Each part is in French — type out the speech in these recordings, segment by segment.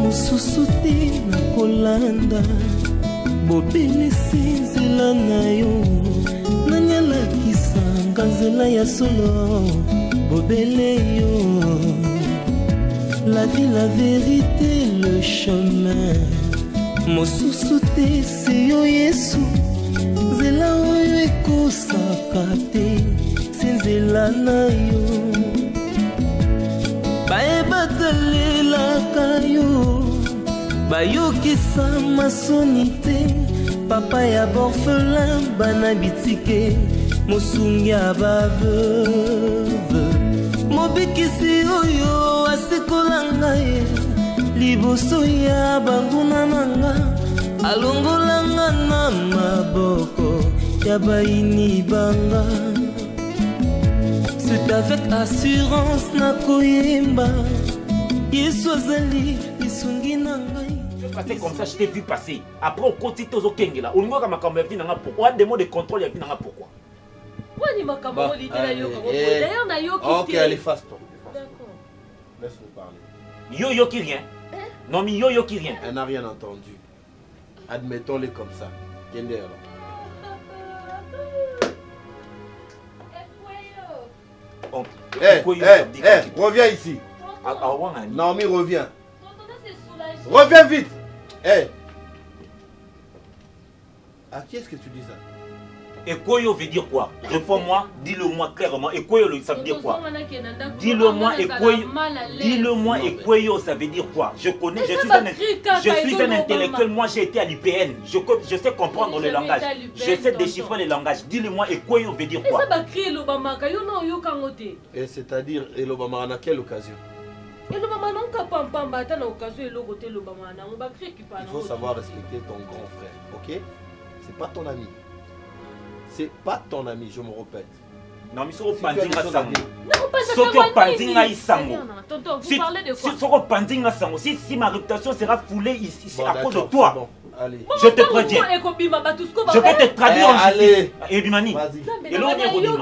mosusu te na kolanda bobelisi nzela na yo nanyalakisanga nzela ya solo bobele yo la vie la vérité le chemin mosusu te se yo Yesu nzela oyo ekosaka te se nzela na yo bayebatalelaka yo bayokisa masoni te papa ya borphelin bana bitike mosungi ya baveuve mobikisi oyo asekolanga ye liboso ya banguna nanga alongolanga na maboko ya bayini banga. C'est avec assurance na koyemba Yesu azali lisungi na ngai. Passer comme ça, je t'ai vu passer. Après, on continue aux okengela. On voit comme ma vie n'a pourquoi. On a des mots de contrôle, il y a pourquoi. D'ailleurs, na yo qui. Ok, allez, fasse-toi. D'accord. Laisse-nous parler. Yo qui rien. Non, mais yo qui rien. Elle n'a rien entendu. Admettons-les comme ça. Kende alors. Reviens ici. Non, mais reviens. Reviens vite. À qui est-ce que tu dis ça? Ekoyo veut dire quoi? Réponds-moi, dis-le-moi clairement. Ekoyo, ça veut dire quoi? Dis-le-moi, Ekoyo. Dis-le-moi, Ekoyo, ça veut dire quoi? Je connais, je suis un intellectuel. Moi, j'ai été à l'IPN. Je sais comprendre le langage. Je sais déchiffrer le langage. Dis-le-moi, Ekoyo veut dire quoi? Et c'est-à-dire, Elobama, à quelle occasion? Il faut savoir respecter ton grand frère, ok? C'est pas ton ami. C'est pas ton ami, je me répète. Non, mais si on pandinga sango. Si ma réputation sera foulée ici, c'est à cause de toi. Bon, allez. Je te préviens. Je vais te traduire en justice. Vas-y.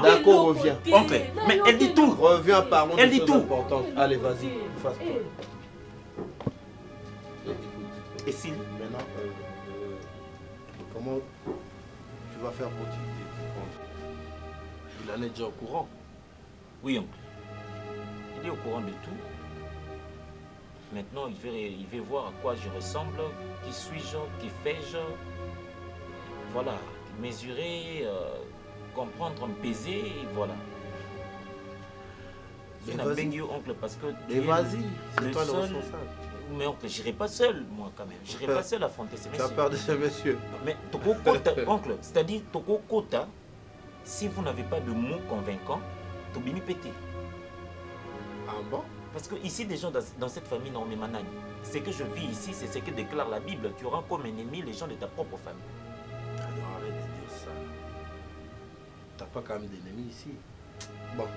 D'accord, reviens. Oncle, mais elle dit tout. Reviens, parlons Elle de dit choses tout. importantes. Allez, vas-y, fasse-toi. Et si maintenant, comment tu vas faire pour t'y comprendre? Il en est déjà au courant. Oui, oncle. Il est au courant de tout. Maintenant, il veut voir à quoi je ressemble, qui suis-je, qui fais-je. Voilà, mesurer, comprendre, me peser, voilà. Mais vas-y, oncle, parce que mais vas-y, c'est toi le responsable. Mais oncle, j'irai pas seul, moi, quand même. J'irai pas seul affronter ces messieurs. Tu as peur de ces messieurs? Mais Toko Kota, oncle, c'est-à-dire Toko Kota, si vous n'avez pas de mots convaincants, Tobimi pété. Ah bon? Parce que ici, des gens dans cette famille n'ont même pas. Ce que je vis ici, c'est ce que déclare la Bible. Tu auras comme ennemi les gens de ta propre famille. Alors arrête de dire ça. T'as pas quand même d'ennemis ici. Bon,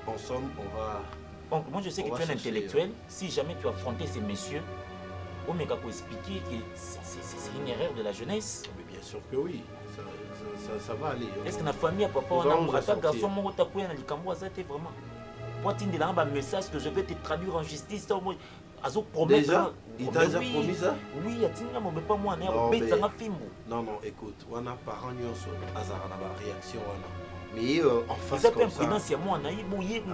en somme, on va... Donc, moi, je sais que tu es un intellectuel. Si jamais tu as affronté ces messieurs, Omega peut expliquer que c'est une erreur de la jeunesse. Mais bien sûr que oui. Ça va aller. Est-ce que la famille a papa, on a un garçon, mon tapoué, on a vraiment. Pour un message que je vais te traduire en justice. Déjà, il t'a déjà promis ça? Oui, il y a pas moi. Non, écoute, on a parents qui ont une réaction. Mais en face comme ça.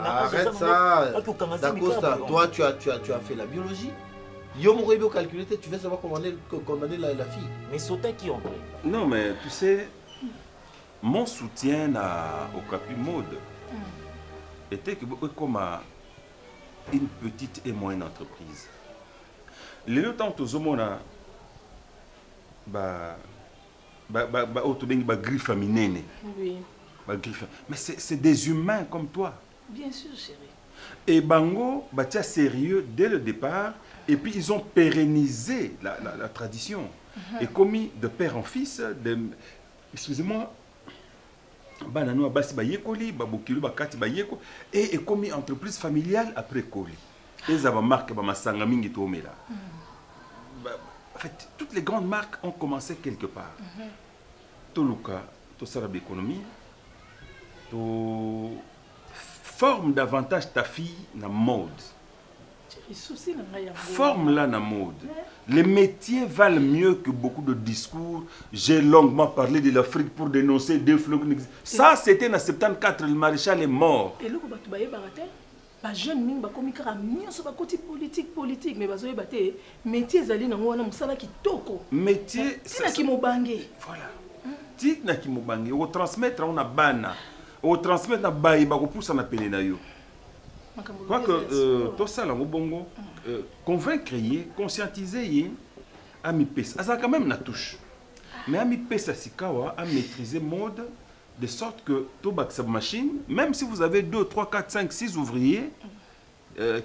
Arrête ça. D'Acosta, toi tu as fait la biologie. Yo Mourébio calculé, tu veux savoir comment condamner la fille. Mais sauter qui ont pris? Non, mais tu sais, mon soutien au Capi Mode était que comme une petite et moyenne entreprise. Le temps que tu as griffe féminine. Oui. Mais c'est des humains comme toi. Bien sûr, chérie. Et Bango, tu es sérieux dès le départ. Et puis ils ont pérennisé la tradition. Et commis de père en fils, excusez-moi, et commis entreprise familiale après Koli. Et ça va marquer ma sangamingi tomela. En fait, toutes les grandes marques ont commencé quelque part. Toluka, to sarab économie, to forme davantage ta fille dans la mode. Forme là la mode. Les métiers valent mieux que beaucoup de discours. J'ai longuement parlé de l'Afrique pour dénoncer deux fleuves. Ça, c'était en 74, le maréchal est mort. Et là, les jeunes ming ba komika nyonso ba côté politique mais bazoye baté métier zali na ngwana musala kitoko métier tina ki mobange voilà tina ki mobange o transmettre on a bana o transmettre na bayi ba ko poussa na pele na yo quoi que tout ça là bongo convaincre yé conscientiser yé ami pesa ça quand même na touche mais ami pesa sikawa a maîtriser mode de sorte que tout sa machine, même si vous avez 2, 3, 4, 5, 6 ouvriers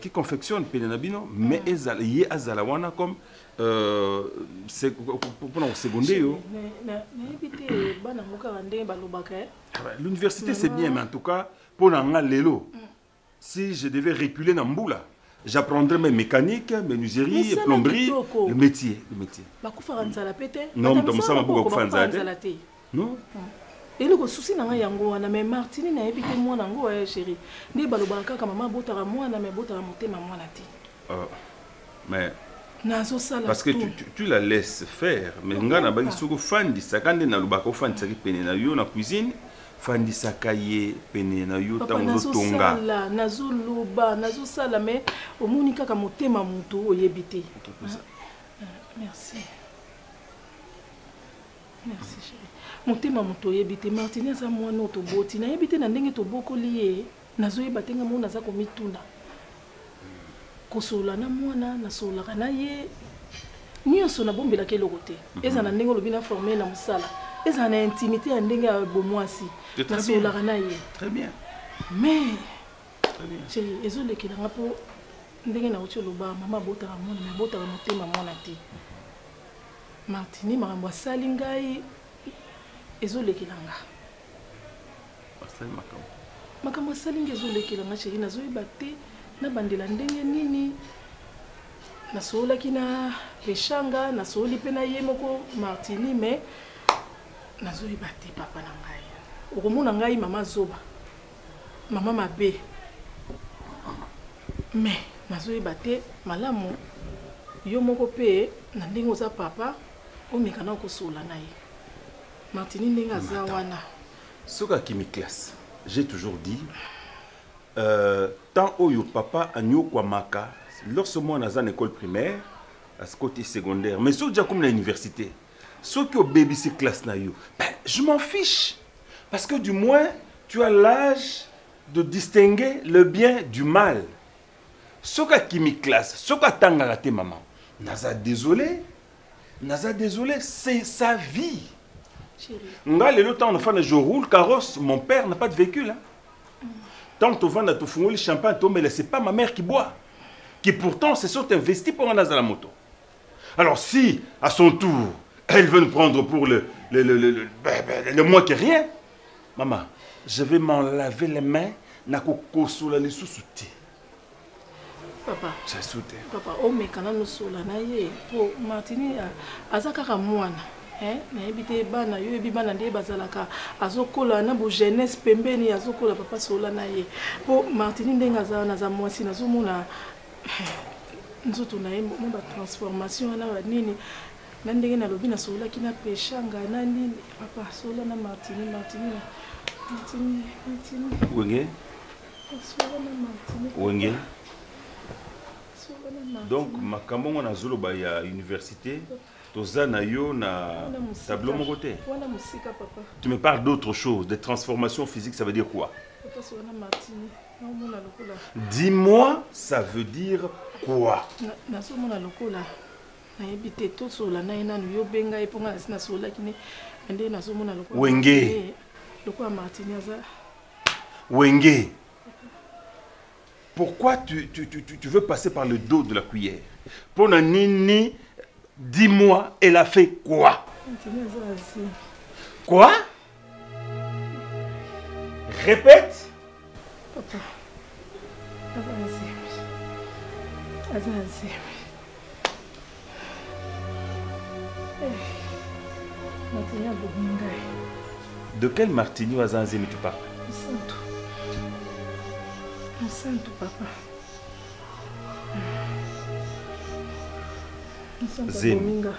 qui confectionnent Pénénabino, mais ils ont comme pour le secondaire. L'université c'est bien, mais en tout cas, pour l'élo, si je devais reculer dans Mboula, j'apprendrais mes mécaniques, menuiserie, plomberie, le métier. Non, mais ça m'a beaucoup fait. Non. Et le souci n'a rien à mais Martine n'a évité moi n'ango chérie. Ni balobaka comme maman botara moi na me botara monter maman la mais nazo sala parce que tu la laisses faire mais ngana ba isuko fandi sakande na lobaka fandi saki pene na yo na cuisine fandi sakaye pene na yo tango tonga la nazo loba nazo sala mais omoni kaka motema mutu oyebite. Merci. Merci chérie. Motema moto yebite Martine za mwana to boti na yebite na ndenge to boko lié nazo yebatenga mona za ko mituna kosola na mwana na sola kana ye nyonso na bombela ke lokote eza na ndenge lobina formé na musala eza na intimité ya ndenge ya bomwasi na sola kana ye très bien mais très bien chérie ezole ke na po ndenge na ocho loba mama botara mwana na botara motema mwana te Martine marambo salingai ezolekilanga basali makambo salinga ezolekilanga chérie nazoyeba te na bandela ndenge nini nasolaki na peshanga nasoli pe na ye moko Martine mais nazoyeba te papa na ngai okomona ngai mama zoba mama mabe mais nazoyeba te malamu yo moko pe na ndenge oza papa omekana kosola na ye Martine ndenge za wana soka kimi classe j'ai toujours dit tant oyo papa anyo kwa maka lorsque moi dans une école primaire à ce côté secondaire mais so déjà comme à l'université ce qui au baby c'est classe na yo ben je m'en fiche parce que du moins tu as l'âge de distinguer le bien du mal soka kimi classe soka tanga te maman naza désolé c'est sa vie. Le temps de je roule carrosse, mon père n'a pas de véhicule. Tant que tu vends le champagne, c'est pas ma mère qui boit. Qui pourtant se sont investis pour aller dans la moto. Alors si, à son tour, elle veut nous prendre pour le moins que rien, maman, je vais m'en laver les mains, na koko sous la sous-souté. Papa, c'est sauté. Papa, oh mais quand nous sommes là, pour Martine, azakara moana, na ebite bana yo ebi bana ndé bazalaka, azokola na bo jeunesse pembeni azokola papa sola na ye. Pour Martine ndenga za na za mwasi na zomona nzoto na ye mo ba transformation na ba nini. Na ndenge na lobi na sola kina peshanga na nini papa sola na Martine. Wenge? Sola na Martine. Wenge? Donc makambo na zoloba ya université tozana yo na tableau mon côté. Tu me parles d'autre chose, des transformations physiques, ça veut dire quoi? Dis-moi, ça veut dire quoi? Wenge. Wenge. Pourquoi tu veux passer par le dos de la cuillère? Pour Nini, dis-moi, elle a fait quoi? Quoi? Répète. Papa. De quel Martini Azanzemi tu parles? Santo papa. Zem.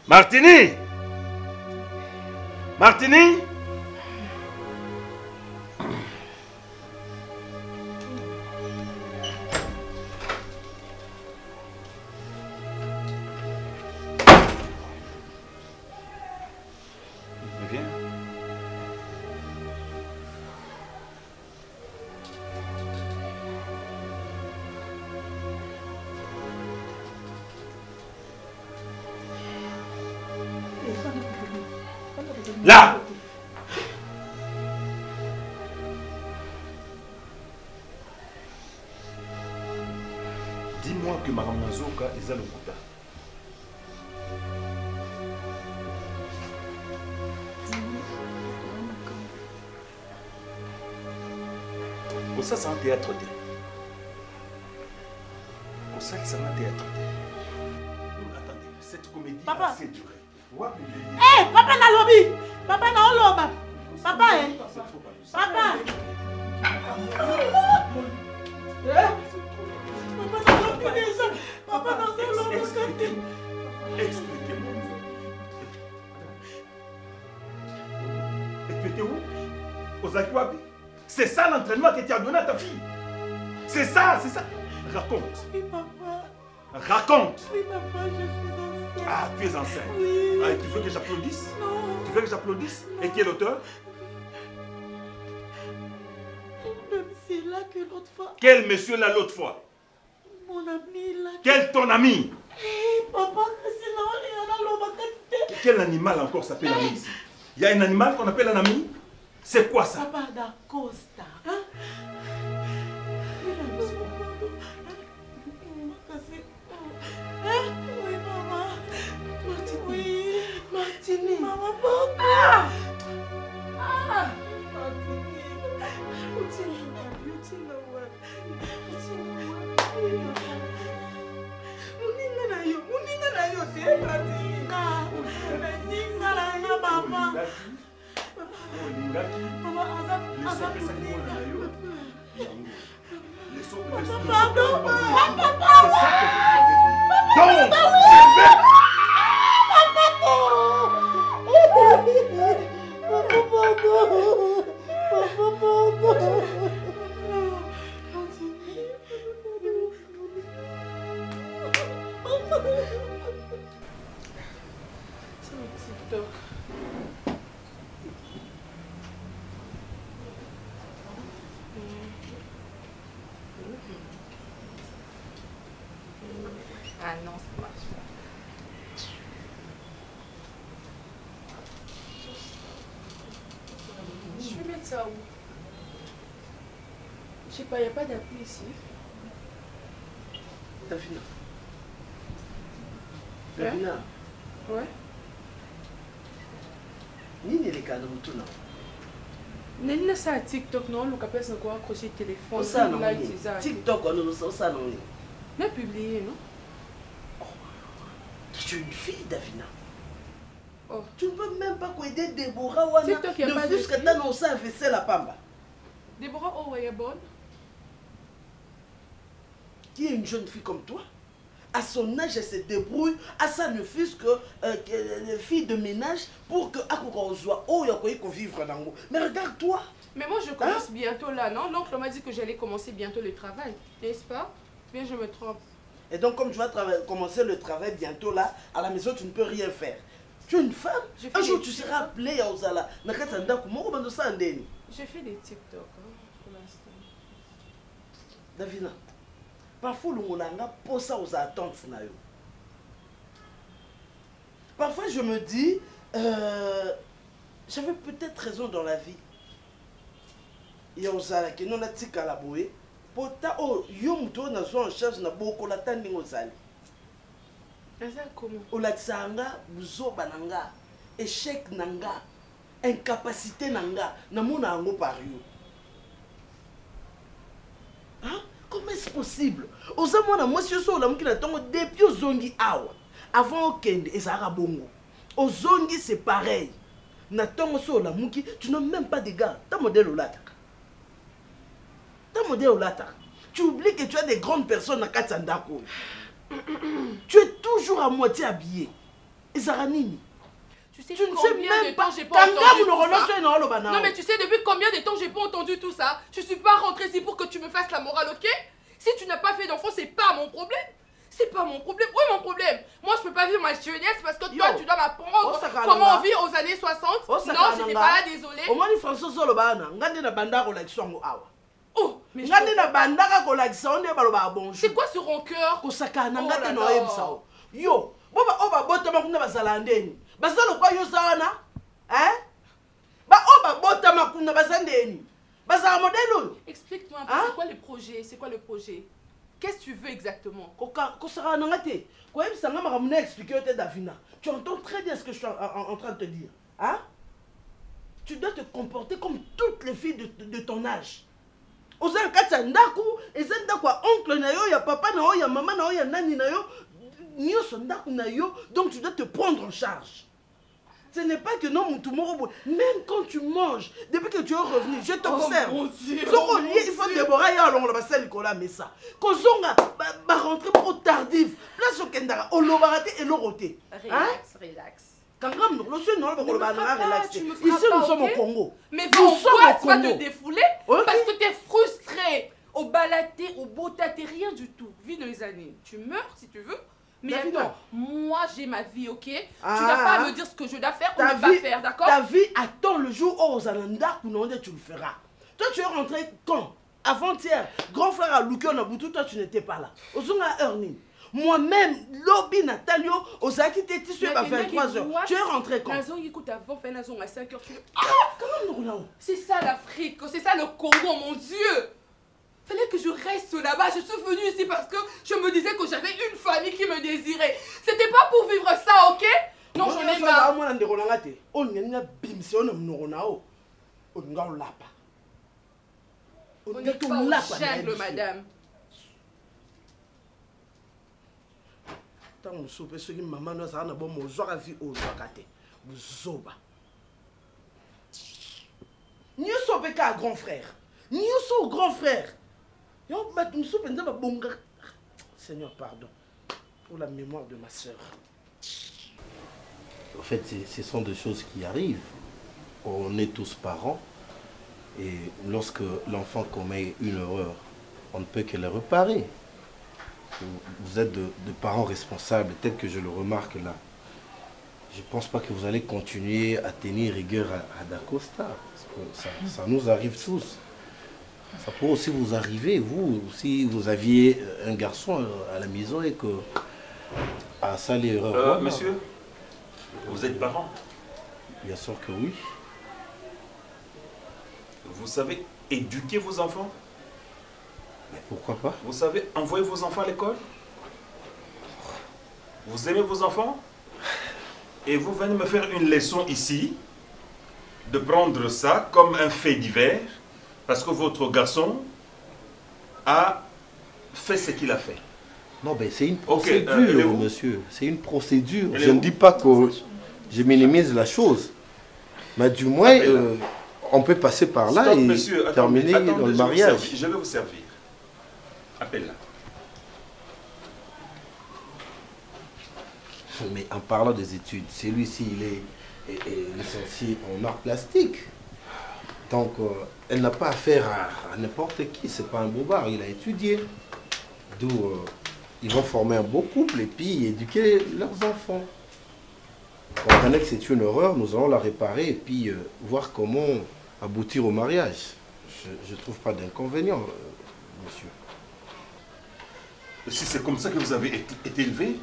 Martini! Martini! Viens. Là! Dis-moi que Madame Nazoka est à l'Okuta. Pour ça, c'est un théâtre. Pour ça, c'est un théâtre. Attendez, cette comédie a assez duré. Eh, papa na lobby. Papa na loba. Papa eh. Papa. Papa na lobby déjà. Papa na lobby. Expliquez-moi. Et tu étais où? Aux Akiwabi? C'est ça l'entraînement que tu as donné à ta fille? C'est ça, c'est ça. Raconte. Oui, papa. Raconte. Oui, papa, je suis enceinte. Ah, tu es enceinte. Oui. Ah, et tu veux que j'applaudisse? Non. Tu veux que j'applaudisse? Et qui est l'auteur? Même c'est là que l'autre fois. Quel monsieur là l'autre fois? Mon ami là. Quel ton ami? Eh, papa, sinon il y en a l'homme. Quel animal encore s'appelle ami ici? Il y a un animal qu'on appelle un ami? C'est quoi ça? Papa d'Acosta. Hein? Oui, maman. Martini. Oui. Martini. Maman, papa. Ah! Ah! Martini. Muninga na yo te Martina. Muninga na yo mama. Mama azap Ah non, ça marche pas. Je vais mettre ça où? Je sais pas, il n'y a pas d'appui ici. Davina. Davina. Ouais. Nini les cas de Moutuna? Nini ça à TikTok, non? Le capable c'est quoi accrocher le téléphone. Ça non. TikTok, on nous ça non. Mais publié, non? Tu es une fille, Davina. Oh. Tu ne peux même pas aider Déborah Wana. TikTok, il n'y a pas de fille. Que tu as annoncé à vaisselle la pamba. Déborah, oh, elle est bonne. Qui est une jeune fille comme toi? À son âge, elle se débrouille. À ça ne fût que fille de ménage pour que oh, il y a vivre dans l'eau. Mais regarde-toi. Mais moi, je commence bientôt là, non? L'oncle m'a dit que j'allais commencer bientôt le travail. N'est-ce pas? Bien, je me trompe. Et donc, comme tu vas commencer le travail bientôt là, à la maison, tu ne peux rien faire. Tu es une femme. Un jour, tu seras appelée à Ozala. Je fais des TikTok pour l'instant. Davina, parfois, on pour ça aux attentes. Parfois, je me dis, j'avais peut-être raison dans la vie. Il y a Ozala qui n'en a tika la bouée. Pota oh yom to na zo en charge na boko la tandi ngozali. Eza comment? Olatsanga buzo bananga, échec nanga, incapacité nanga, na mona ngo par yo. Hein? Comment est-ce possible? Oza mona monsieur so la mukina tongo depuis ozongi awa. Avant okende ezara bongo. Ozongi c'est pareil. Na tongo so la muki, tu n'as même pas de gars. Ta modèle olata. tu oublies que tu as des grandes personnes à Katsandako. Tu es toujours à moitié habillé. Et Zaranini. Tu sais tu ne sais combien même de pas temps j'ai pas entendu tout ça? Non mais tu sais depuis combien de temps j'ai pas entendu tout ça? Je suis pas rentrée ici pour que tu me fasses la morale, ok? Si tu n'as pas fait d'enfant, c'est pas mon problème. C'est pas mon problème. Où est mon problème? Moi je peux pas vivre ma jeunesse parce que toi tu dois m'apprendre comment on vit aux années 60. Non, j'étais pas là, désolé. Au moins les Français sont là-bas. Ngandi na banda relaxation awa. Oh, mais ngandi na banda ka relaxation ne baloba bonjour. C'est quoi sur mon cœur? Kosaka na ngati no ebisa. Yo, boba oba botama kuna bazala ndeni. Bazalo kwa yo sana? Hein? Ba oba botama kuna bazandeni. Bazala modèle. Explique-moi un peu, c'est quoi le projet? C'est quoi le projet? Qu'est-ce que tu veux exactement? Kosaka na ngati. Kwa ebisa nga makamuna expliquer te Davina. Tu entends très bien ce que je suis en train de te dire. Hein? Tu dois te comporter comme toutes les filles de ton âge. Oza nkatsa ndaku, eza ndaku ya oncle na yo, ya papa na yo, ya maman na yo, ya nani na yo, nyoso ndaku na yo, donc tu dois te prendre en charge. Ce n'est pas que non, même quand tu manges, depuis que tu es revenu, je t'observe. Oh mon Dieu! Il faut Déborah y aller, on va passer Nicolas Messa. Kozonga, ba rentrer trop tardif. Place au Kendara, on l'obarate et l'oroté. Relax, relax. Quand même, ici nous sommes au Congo. Mais nous sommes au Congo. Tu vas te défouler parce que tu es frustré. Au balaté, au bota, t'es rien du tout. Vie de les années. Tu meurs si tu veux. Mais attends, moi j'ai ma vie, ok? Tu n'as pas à me dire ce que je dois faire ou ne pas faire, d'accord? Ta vie attend le jour où aux Ananda tu le feras. Toi tu es rentré quand? Avant-hier, grand frère à Luki on a boutou, toi tu n'étais pas là. Ozonga Ernie. Moi-même, Lobby Natalio, aux acquittés, tu es à 23h. Tu es rentré quand? Nazon, écoute, avant, fait Nazon à 5h. Comment nous? C'est ça l'Afrique, c'est ça le Congo, mon Dieu! Fallait que je reste là-bas. Je suis venue ici parce que je me disais que j'avais une famille qui me désirait. C'était pas pour vivre ça, ok? Non, j'en ai marre. On n'est pas au jungle, madame. Tant que soupe ce qui maman nous a bon mon joie vie au zakate buzoba ni soupe ka grand frère ni soupe grand frère yo bat nous soupe nda bonga. Seigneur pardon pour la mémoire de ma sœur. En fait ce sont des choses qui arrivent. On est tous parents et lorsque l'enfant commet une erreur on ne peut que le réparer. Vous êtes de parents responsables, peut-être que je le remarque là. Je ne pense pas que vous allez continuer à tenir rigueur à Dacosta. Parce que ça nous arrive tous. Ça peut aussi vous arriver, vous, si vous aviez un garçon à la maison et que... à ça l'erreur. Monsieur, vous êtes parent? Bien sûr que oui. Vous savez éduquer vos enfants? Mais pourquoi pas? Vous savez envoyer vos enfants à l'école? Vous aimez vos enfants? Et vous venez me faire une leçon ici, de prendre ça comme un fait divers, parce que votre garçon a fait ce qu'il a fait. Non, mais c'est une procédure, monsieur. C'est une procédure. Je ne dis pas que je minimise la chose. Mais du moins, on peut passer par là. Stop, et monsieur, terminer dans le mariage. Je vais vous servir. Appelle-la. Mais en parlant des études, celui-ci, il est licencié en arts plastiques. Donc, elle n'a pas affaire à n'importe qui. C'est pas un bobard, il a étudié. D'où ils vont former un beau couple et puis éduquer leurs enfants. Comprenez que c'est une erreur, nous allons la réparer et puis voir comment aboutir au mariage. Je ne trouve pas d'inconvénient, monsieur. Si c'est comme ça que vous avez été élevé,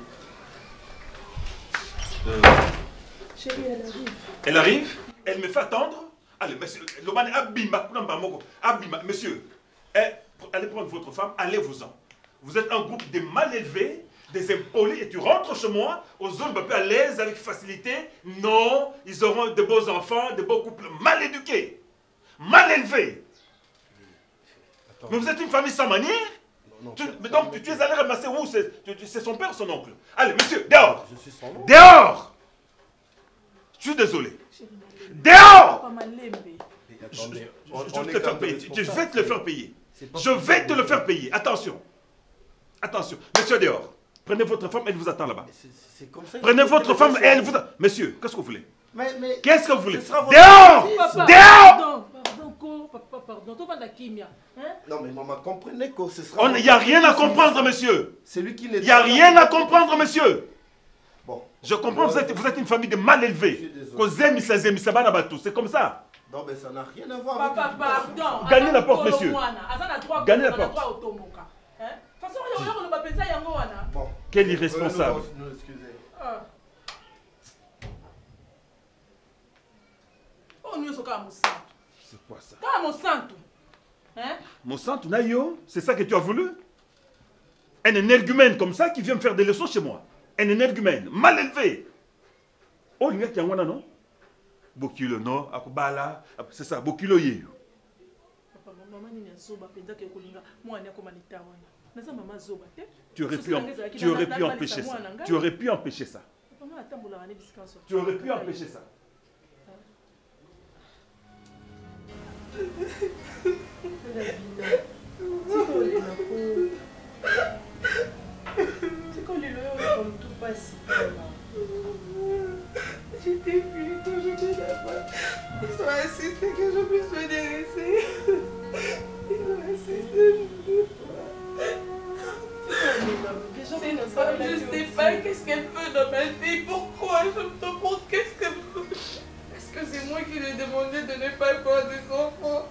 Chérie, elle arrive. Elle arrive? Elle me fait attendre? Allez, monsieur, Lomane, abima, monsieur, allez prendre votre femme, allez-vous-en. Vous êtes un groupe de mal élevés, des impolis, et tu rentres chez moi, aux hommes un peu à l'aise, avec facilité. Non, ils auront de beaux enfants, de beaux couples mal éduqués, mal élevés. Attends. Mais vous êtes une famille sans manière? Mais donc, tu es allé ramasser où? C'est son père ou son oncle? Allez, monsieur, dehors! Je suis son oncle. Dehors! Je suis désolé. Dehors! Attendez, Je vais te le faire payer. Je vais te le faire payer. Je vais te le faire payer. Attention. Attention. Monsieur dehors. Prenez votre femme, elle vous attend là-bas. Prenez votre femme et elle vous attend. Monsieur, qu'est-ce que vous voulez? Qu'est-ce que vous voulez? Dehors! Dehors! Papa, pardon. Toi, la kimia. Non, mais maman, comprenez que ce sera... Il n'y a rien à comprendre, monsieur. Celui qui n'est... Il n'y a rien à comprendre, monsieur. Bon. Je comprends, vous êtes une famille de mal élevés. C'est comme ça. Non, mais ça n'a rien à voir avec... Papa, pardon. Gagnez la porte, monsieur. Gagnez la porte. Bon. Quel irresponsable. Nous excusez. C'est quoi ça? Monsanto, Nayo, c'est ça que tu as voulu? Un énergumène comme ça qui vient me faire des leçons chez moi. Un énergumène, mal élevé. Oh, il y a un non? Bokilo, non? Akubala, c'est ça, Bokilo yeyo. Tu aurais pu empêcher ça. Tu aurais pu empêcher ça. Tu aurais pu empêcher ça. J'étais plus quand j'étais là-bas. Ils ont insisté que je puisse me délaisser. Ils ont insisté, je ne veux pas. Je sais pas qu'est-ce qu'elle veut dans ma vie. Pourquoi je me demande qu'est-ce qu'elle veut. Est-ce que c'est moi qui lui ai demandé de ne pas avoir des enfants?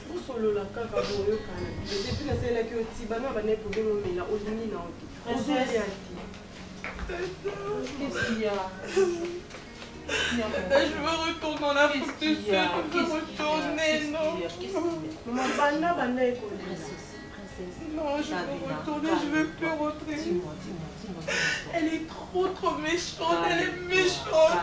Vous solo la kaka boyo kana. Depuis la scène qui est au bana bana pour me mena ozuni na oki. Qu'est-ce qu'il y a? Je veux retourner en Afrique du Sud. Je veux retourner, non. Maman, bana bana est non, je veux retourner, je veux plus rentrer. Dis-moi. Elle est trop méchante, elle est méchante.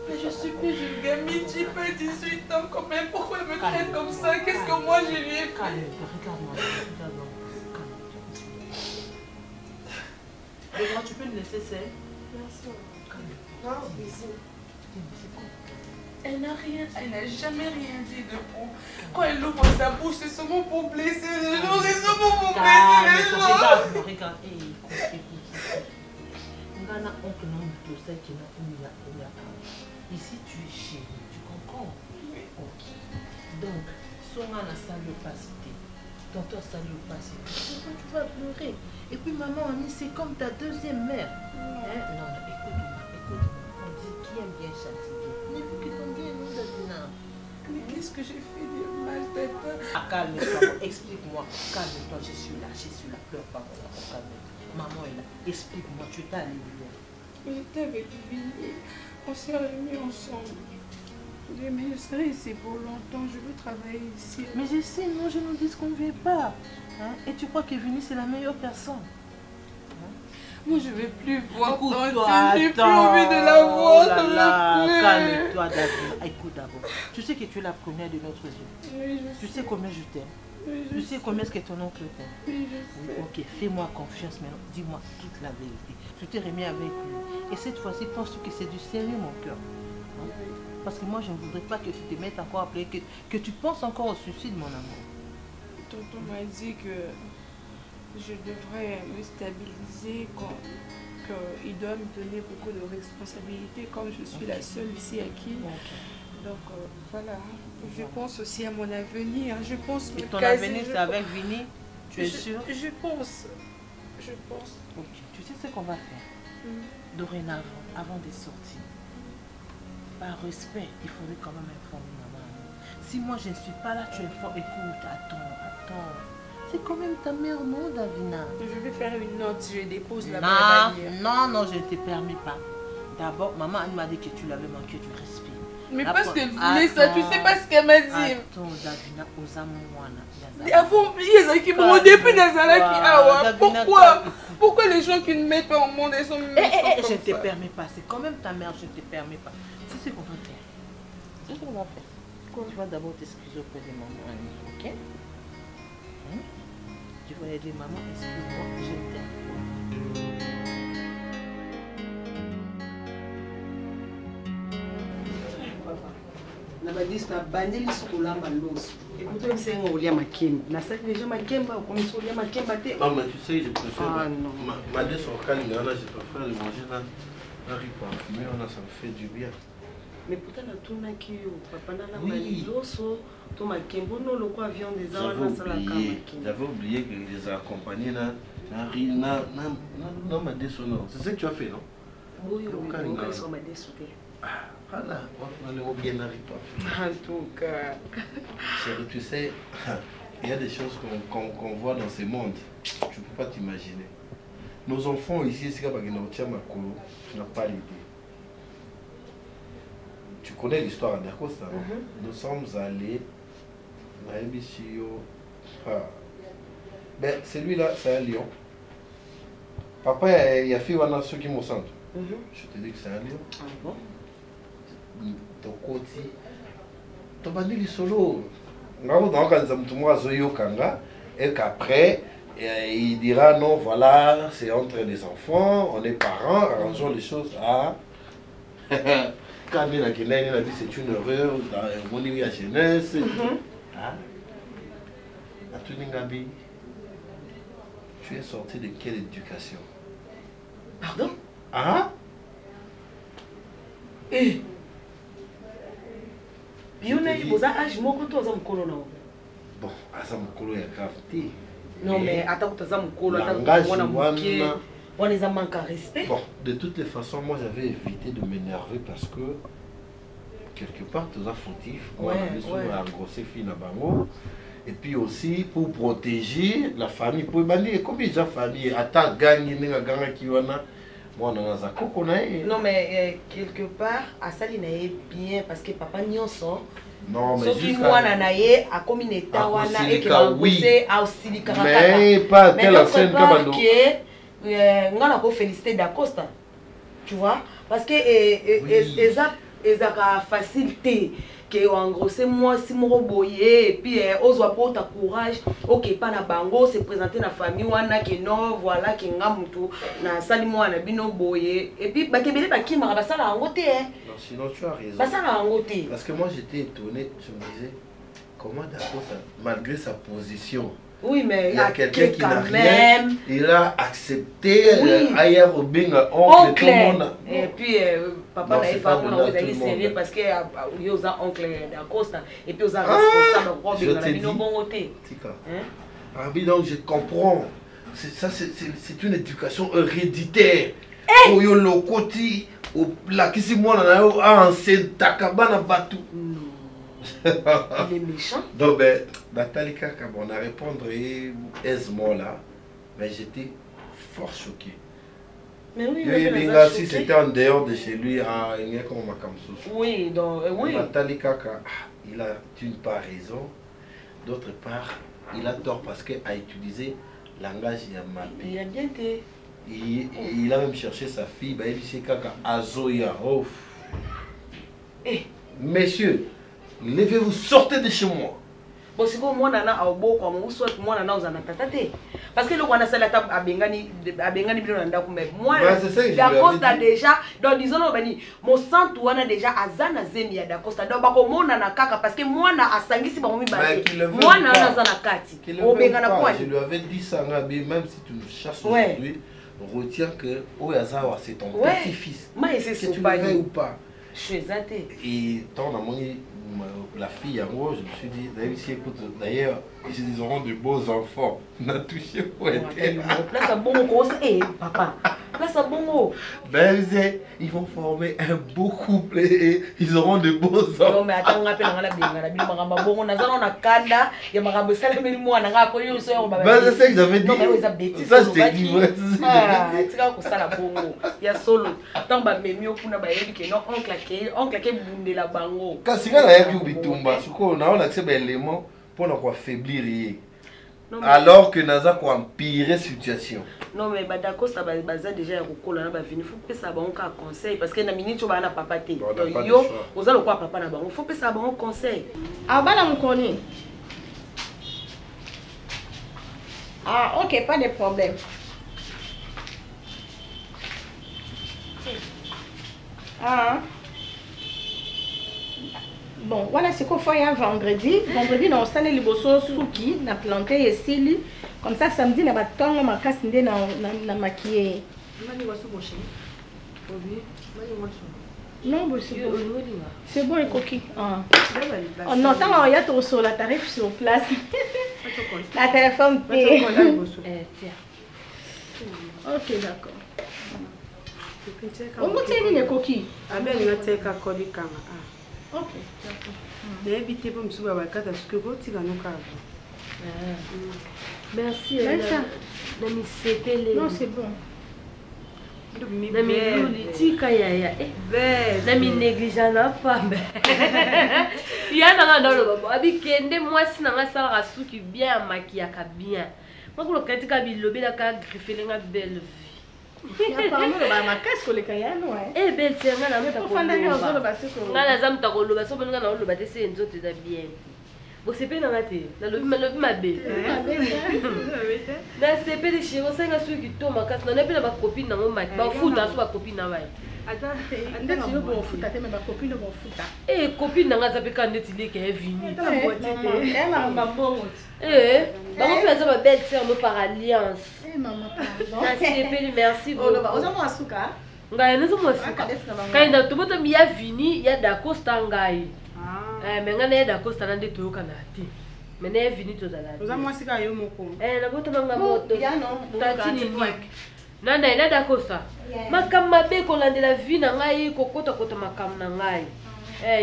Mais je suis plus une gamine, j'ai pas 18 ans quand même. Pourquoi elle me traite comme ça? Qu'est-ce que moi je lui ai fait? Regarde-moi. Regarde, tu peux me laisser seule? Bien sûr. Elle n'a jamais rien dit de bon. Quand elle ouvre sa bouche, c'est seulement pour blesser les gens, c'est seulement pour blesser les gens. Regarde, ici tu es chez nous, tu comprends? Oui. Ok. Donc, Songa n'a sa l'opacité. Tonton sa l'opacité. Pourquoi tu vas pleurer? Et puis maman, c'est comme ta deuxième mère. Non, écoute-moi. On dit qui aime bien châtier. Mais vous qui t'en bien, nous, Davina. Mais qu'est-ce que j'ai fait de mal, papa? Calme-toi, explique-moi. Calme-toi, je suis là. Pleure pas, calme-toi. Maman est là. Explique-moi, tu t'es allé où? J'étais avec Vinny. On s'est réunis ensemble. Mais je serai ici pour longtemps. Je veux travailler ici. Mais je sais, non, je ne disconviens pas. Et tu crois que Vinny, c'est la meilleure personne? Moi, je ne vais plus voir. Je n'ai plus envie de la voir. Calme-toi, David. Écoute d'abord. Tu sais que tu es la première de notre vie. Oui, je sais. Tu sais combien je t'aime. Oui, tu sais combien est-ce que ton oncle t'aime. Oui, je sais. Ok, fais-moi confiance maintenant. Dis-moi toute la vérité. Tu t'es remis avec lui. Et cette fois-ci, penses-tu que c'est du sérieux, mon cœur? Oui. Parce que moi, je ne voudrais pas que tu te mettes encore à pleurer, que tu penses encore au suicide, mon amour. Tonton m'a dit que je devrais me stabiliser, qu'il doit me donner beaucoup de responsabilités, comme je suis la seule ici à qui. Donc voilà, je pense aussi à mon avenir. Je pense que ton avenir, c'est avec Vinny? Tu es sûre? Je pense. Ok, tu sais ce qu'on va faire? Dorénavant, avant de sortir, par respect, il faudrait quand même informer maman. Si moi je ne suis pas là, tu informes. Écoute, attends. C'est quand même ta mère, non, Davina? Je vais faire une note, je dépose là-bas. Non, je ne te permets pas. D'abord, maman elle m'a dit que tu l'avais manqué du respect. Mais parce qu'elle voulait ça, tu sais pas ce qu'elle m'a dit. Attends, Davina, aux amours. Avant, ils ont depuis pourquoi les gens qui ne mettent pas au monde, ils sont je ne te permets pas, c'est quand même ta mère, je ne te permets pas. C'est ce qu'on va faire. Quoi? Tu vas d'abord t'excuser auprès de maman, Annie, ok? Tu vas aider maman, excuse-moi, je t'aime. na badis na bandeli sukolamba loso. Et pourtant c'est un olia makemba. Na ça déjà makemba comme ça olia makemba te. Non mais tu sais je préfère. Ah non. Ma deux sur Kalinga là je préfère le manger là. Un riz parfumé on ça me fait du bien. Mais pourtant na tuna ki papa na la loso to makemba no le quoi viande des awana ça la makemba. J'avais oublié que je les accompagnais là. Non, ma dessonance. C'est ce que tu as fait, non? Oui, ils sont ma dessonance. Voilà, on est bien arrivé. En tout cas. Chérie, tu sais, il y a des choses qu'on voit dans ce monde. Tu ne peux pas t'imaginer. Nos enfants ici, c'est comme tu n'as pas l'idée. Tu connais l'histoire d'Acosta, non? Nous sommes allés à Ebisio. Ben, celui-là, c'est à Lyon. Papa, il y a fait un ceux qui me sentent. Je te dis que c'est à Lyon. Ah bon? Ton côté. Ton bandit est solo. Et qu'après, il dira non, voilà, c'est entre les enfants, on est parents, arrangeons les choses à. Quand il a dit c'est une erreur, on est à jeunesse. À tout Ningabi. Tu es sorti de quelle éducation? Pardon? Ah? Eh? Bon, mais attends, respect. Bon, de toutes les façons, moi j'avais évité de m'énerver parce que quelque part, tu es fautif. Moi, je suis engrossé fille à Bango. Et puis aussi pour protéger la famille. Pour bandir, comme déjà famille, attends, gagne, qui wana. Moi, on a un coco. Non, mais quelque part, à ça, il est bien parce que papa n'y en sort. Non, mais juste. Sauf que moi, on a comme une état, et que l'on a aussi les mais pas telle scène comme on a félicité d'Acosta. Tu vois? Parce que ils ont facilité. Que en gros c'est moi si mon boyer et puis ozo pas ta courage OK pas na bango se présenter na famille wana que non voilà que ngamutu na sali moi na bino boyer et puis ba kebele ba kimara ba sala ngote non sinon tu as raison ba sala ngote parce que moi j'étais étonné je me disais comment d'accord ça malgré sa position. Oui, mais il y a quelqu'un qui n'a rien. Il a accepté ailleurs au bing oncle tout le monde. Et puis papa n'a pas allé sérieux parce que il y a oncle d'Acosta et puis ils ont responsable Robin dans la bino bon côté. Donc je comprends. Ça c'est une éducation héréditaire. Au yo lokoti au la kisi moi na ancien takabana batu. Il est méchant. Donc, ben, Natalika, quand on a répondu aisément là, mais j'étais fort choqué. Mais oui, si c'était en dehors de chez lui, il y a comme ça. Oui, donc, oui. Natalika, il a d'une part raison, d'autre part, il a tort parce qu'il a utilisé le langage Yamapi. Il a bien été. Il a même cherché sa fille, ben, il dit Kaka Azoya. Oh. Messieurs, levez-vous, sortez de chez moi. Bon, si vous moi nana au beau comme vous souhaitez moi nana aux anatatate. Parce que le roi n'a pas la table à Bengani bilo nanda kumbe. Moi, d'Acosta déjà, donc disons non bani, mon sang tout on a déjà azana zemia d'Acosta. Donc bako moi nana kaka parce que moi na asangisi ba momi bale. Moi nana zana kati. Au Bengana quoi. Je lui avais dit ça ngabi même si tu nous chasses aujourd'hui, retiens que Oyazawa c'est ton petit-fils. Mais c'est ce que tu le veux ou pas. Je suis athée. Et tant dans mon la fille en gros, je me suis dit, écoute, d'ailleurs, ils auront de beaux enfants. On a touché pour être. Là, ça bon gros, papa. Là, ça bon. Ben, ils vont former un beau couple et ils auront de beaux enfants. Non, mais attends, on appelle la bon, on a un kanda, il y a un salé, mais moi, on a un peu de soeur. Ben, c'est ça que j'avais dit. Non, mais ils ont bêtise. Ça, je t'ai dit, ouais. Tu vois, ça la bon. Il y a solo. Tant que mes mieux pour nous, non, on claque bunde la bango. Quand c'est là, il y a bitumba, ce qu'on a accès à l'élément pour nous affaiblir. Alors que nous avons empiré la situation. Non, mais d'accord, ça va déjà venir. Il faut que ça ait un conseil. Parce que dans la minute, tu vas pas papater. Yo, vous allez quoi papa là-bas. Il faut que ça ait un conseil. Ah, bah là, on connaît. Ah, ok, pas de problème. Ah, Bon, voilà ce qu'on fait vendredi. Vendredi, on s'en est liboso souki, na planté et sili. Comme ça, samedi, na batongo ma casse na maquillé. Non, c'est bon et coquille. On entend il y a ton sur la tarif sur place. La téléphone. Ok, d'accord. On va tirer les coquilles. Ah ben, il va tirer la coquille. Ok, d'accord. D'éviter pour me soulever la carte parce que vous tirez nos cartes. Merci. Non, c'est bon. Nami tika ya nami négligent pas ya na dans le babo abi kende mwasi na ngasala ka suki bien maquillaka bien moko katika bilobi la ka griffer nga belle vie ya parmi le ba makasi ko le kayano belle tsenga na mta ko fanda ba siko ngana za mta ko loba so bonga na loba te se nzoto za bien bo sepe na ngate na lobi mabe na sepe de chiro senga suki to makasi na nepe na ba copine na ngo maki ba futa so ba copine na ba anda si yo bon futa te me ba copine bon futa copine na nga za pe ka ndeti leke e vini na mbongo bango pe za ba belle sœur no par alliance maman pardon na sepe merci beaucoup oza mo asuka ngai nezo mo asuka kai na to bota mi ya vini ya da costa ngai mais nga na da costa na nde to yoka na te mais na vini to za la oza mo asika yo moko na bota manga moto ya no tatini nanda ina da costa makamba be ko landela vie na ngai kokota kota makam na ngai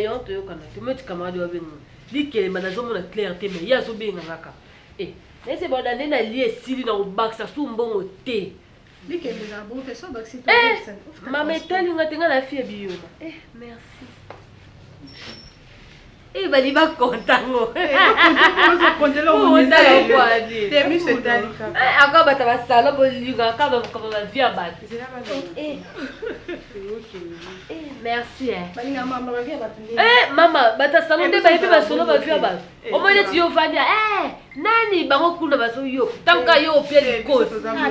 yo to yoka na te meti camarade wa bengo likele manazo mona clarté mais ya zo benga ngaka na se boda nde na lie sili na obaksa su mbongo te likele na bon te so baksi mama etali nga tenga na fie biyoma merci bali ba kontango aka bata basala bolinga aka bakoma via bato merci mama batasalo nde bayebi basolo bavia bato omoi neti yo vandi nani bango kuna baso yo tanka yo opia likosi na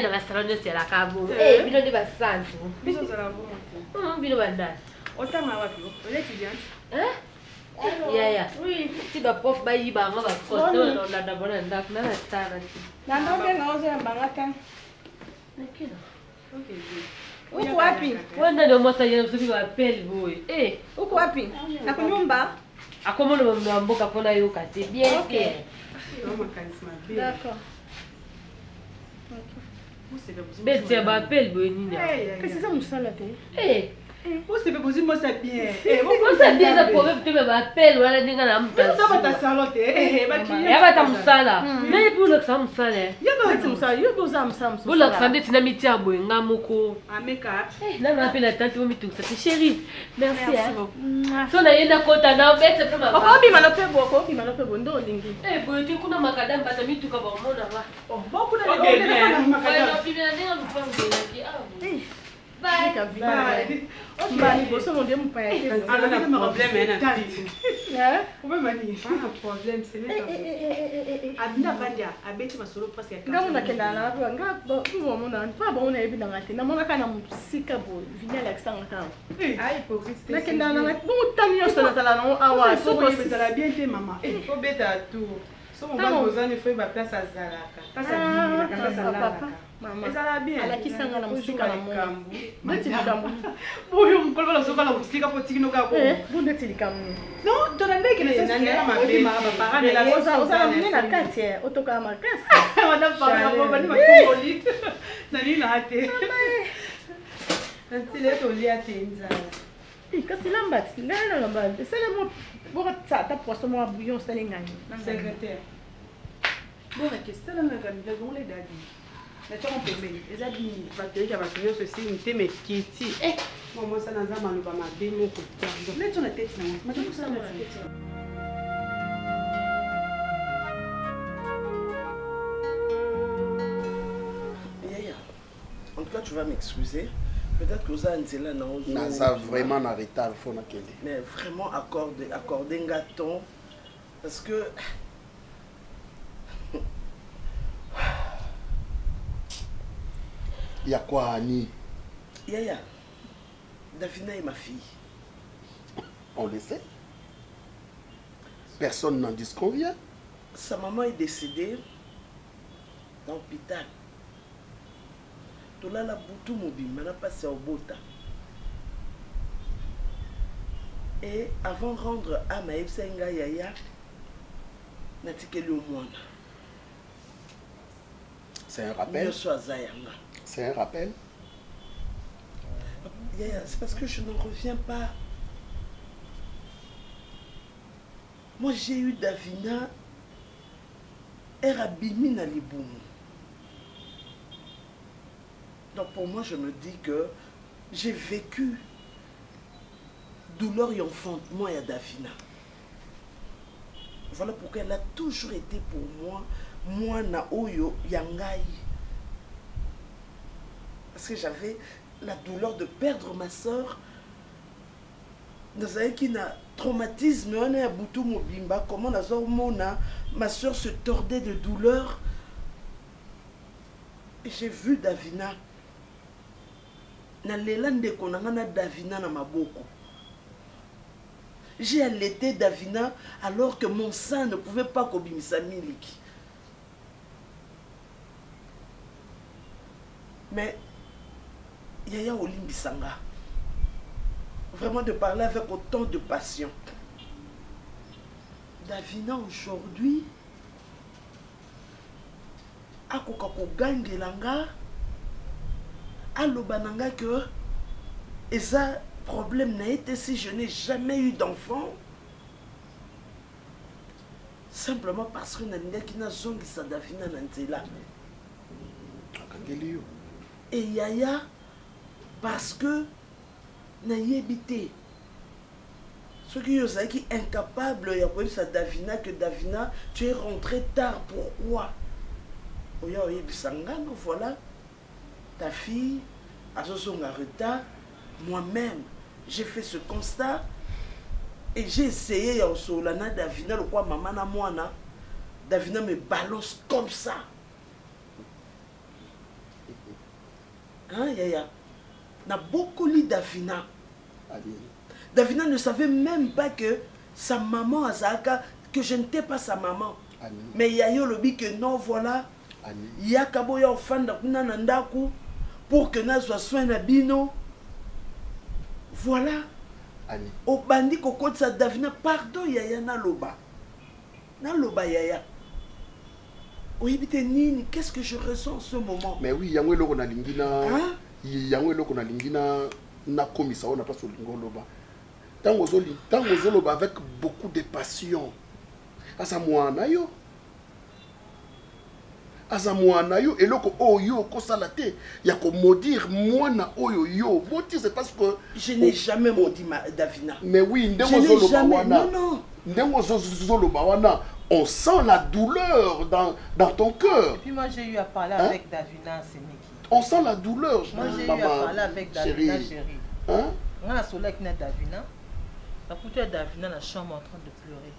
basalo nyonso elaka bo bino nde basantu bino bandani otanga wapi étudiante yaya ti ba prof ba yi ba nga ba photo na da bona ndak na tana ti na ndo na ozo mbanga tan nakina okay uko wapi wanda ndo mosa yenu subi ba peli boy uko wapi na kunyumba akomono mwa mboka kona yo kati bien bien d'accord bete ba peli boy nini qu'est-ce que ça musala te vous savez poser moi ça bien vous savez bien ça problème tu me appelles wala ninga na mta ça va ta salote ya bata musala mais pour le ça musala ya ba musala yo boza musala pour le ça ndeti na miti ya boy nga moko ameka na na pena tante mo mitu ça chérie merci so na yenda kota na bete pe ma ko bi malope bo ndo lingi boy ti kuna makadam bata mitu ka ba mona wa bon kuna makadam makadam bi na ninga lupango na ki Bye. Bye. Você não deu um pai. Ah, não tem problème, né? Como é que não problème, c'est même. Abina bandia, abeti masolo parce que. Ngamo na kenda na ba ngabo mo na pa ba una ebi na ngati na mona kana musika bo vinya la kisanga ka. Ai hypocrite. Na kenda na ngati mo tami yo sala sala no awa so ko betala bien te maman. Faut beta tout. So mon ba bozani foi ba place azalaka. Place azalaka, place azalaka. Mama. Ezala bien. Ala kisanga na musika na mo. Ndeti likambu. Boyo mkolwa la soka la musika po tikino ka bo. Ndeti likambu. Non, to na ndeke na nanga mabe ma ba parade la oza mena kati otoka makasi. Wana pa ba ba ni makoli. Na ni na ate. Ntile to li ate nzala. Kasi lambati, ngana lambati. Sele mo bora ta poso mo bouillon sele ngani. Secrétaire. Bora que sele ngani da gole dadi. Na chama pembeni. Ezadi bateja bateja ceci nteme kiti. Maman ça na zama no ba mabe mo ko. Mais tu na tête na. Mais tu ça na tête. En tout cas, tu vas m'excuser. Peut-être que ça Nzela n'a vraiment en retard, faut na kende. Mais vraiment accorder un gâteau parce que il y a quoi Annie? Yaya, Davina est ma fille. On le sait. Personne n'en disconvient. Sa maman est décédée dans l'hôpital. Tout là, la boutou mobile, maintenant passé au Bota. Et avant de rendre à ma Senga Yaya, natikeli au monde. C'est un rappel. C'est un rappel. Yaya, c'est parce que je ne reviens pas. Moi, j'ai eu Davina, Erabimi na Liboum. Donc pour moi, je me dis que j'ai vécu douleur et enfantement à Davina. Voilà pourquoi elle a toujours été pour moi na oyo yangai. Parce que j'avais la douleur de perdre ma soeur. Dans un qui n'a traumatisme, on est à Boutou Mobimba, comment ma soeur se tordait de douleur. Et j'ai vu Davina. Na lelande konanga Davina na maboko. J'ai allaité Davina alors que mon sein ne pouvait pas kobimisa miliki. Mais Yaya Olimbisanga, vraiment de parler avec autant de passion. Davina aujourd'hui, akokako gangelanga, alobananga que eza problème n'a été si je n'ai jamais eu d'enfant. Simplement parce que Naninga qui n'a zongi sa Davina Nantela. Et Yaya, parce que Nayebité. Ceux qui sont incapables, il y a sa Davina, que Davina, tu es rentré tard, pourquoi? Voilà, ta fille a son retard. Moi-même, j'ai fait ce constat et j'ai essayé à Solana Davina, le quoi maman na moi na Davina me balance comme ça. Hein, Yaya? N'a beaucoup lu Davina. Davina ne savait même pas que sa maman Azaka, que je n'étais pas sa maman. Mais Yaya le dit que non, voilà. Yakabo ya ofanda kuna nandaku pour que na soit soin na bino. Voilà. Au bandi koko sa Davina, pardon Yaya na loba. Na loba Yaya. Oui, nini, qu'est-ce que je ressens en ce moment? Mais oui, yango eloko na lingina. Hein? Yango eloko na lingina na komisa on n'a pas solingo loba. Tango zoloba avec beaucoup de passion. Asa mwana yo. Asa mwana yo eloko oyo kosala te ya ko maudire mwana oyo yo. Moti c'est parce que je n'ai jamais maudit Davina. Mais oui, ndengo zoloba wana. Non. Ndengo zoloba wana. On sent la douleur dans ton cœur. Et puis moi j'ai eu à parler avec Davina Seneki. On sent la douleur. Moi j'ai eu à parler avec Davina chérie. Hein? On a solé avec Davina. La couture Davina dans la chambre en train de pleurer.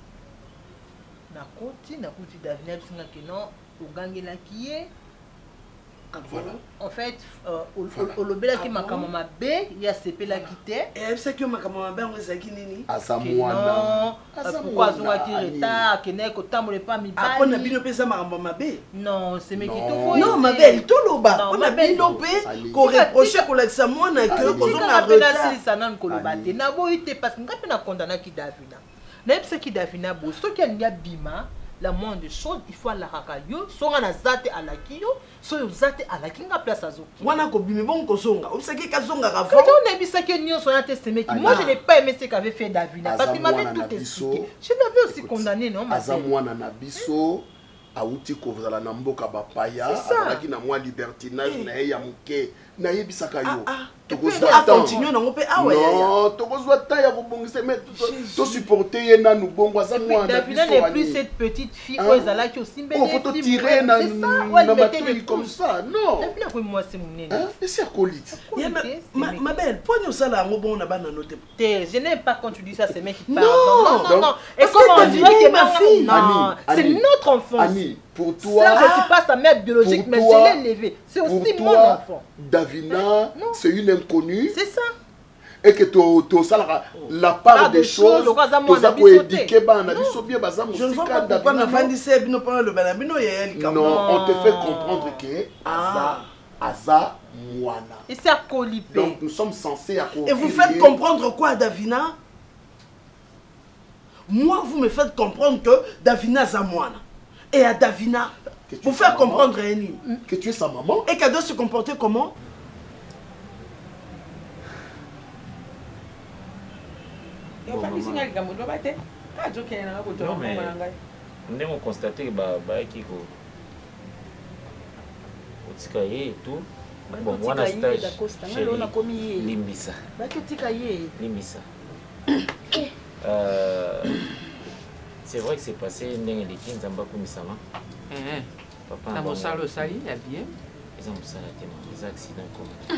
Na koti Davina bisinga que non au gangela qui est. Voilà. En fait, au lobela qui m'a comme ma B, il y a CP la quitté. Et elle sait que ma comme ma B on est qui nini. Asamwana. Pourquoi on a qui retard, que n'est que tamole pas mi ba. On a bien pesa ma B. Non, c'est mais qui te faut. Non, ma belle, tout loba. On a bien lopé qu'on reproche qu'on la samwana que qu'on a retard. Ça n'a ko loba te. Na bo ite parce que ngapi na condamna ki Davina. Na epse ki Davina bo, so ki anya bima. La moindre des choses, il faut la rakayo, soit on a zate à la kio, soit zate à la kinga place à zo. Wana ko bimi bon ko zonga. On sait que kazonga rafo. Quand on a vu ça que Nyon soit testé moi je n'ai pas aimé ce qu'avait fait Davina parce qu'il m'avait tout expliqué. Je l'avais aussi condamné non ma sœur. Azamwana na biso auti ko vzala na mboka bapaya, azalaki na moi libertinage na ya muke. Na yebisaka yo. Tokozwa continuer na ngope awa ya. Non, tokozwa ta ya kobongisa mais to supporter ye na nous bongo azamwana. Davina n'est plus cette petite fille où ezala qui aussi mbele. On faut tirer na matouille comme ça. Non. Davina ko moi c'est mon nene. Mais c'est acolyte. Ma belle, prenez ça là ngo na bana noter. Je n'aime pas quand tu dis ça c'est mec qui parle. Non. Et comment on dirait que ma fille non, c'est notre enfant. Pour toi, ça, je ne suis pas sa mère biologique, mais je l'ai élevée. C'est aussi mon enfant. Davina, c'est une inconnue. C'est ça. et que tu ça la part des choses tu ça pour éduquer bana biso bien baza je ne vois pas pourquoi na vandise bino pas le balabino ya non on te fait comprendre que Aza Mwana. Et c'est à Colipé. Donc nous sommes censés accompagner. Et vous faites comprendre quoi à Davina? Moi, vous me faites comprendre que Davina est à Mwana. Et à Davina, vous faites comprendre Réni. Que tu es sa maman. Et qu'elle doit se comporter comment? Non, mais nous avons constaté que et tout. Bon, moi, un stage chez Limbisa. Limbisa. C'est vrai que c'est passé une des 15 ans comme ça. Papa, dans mon salon, ça y est bien. Ils ont des accidents comme ça.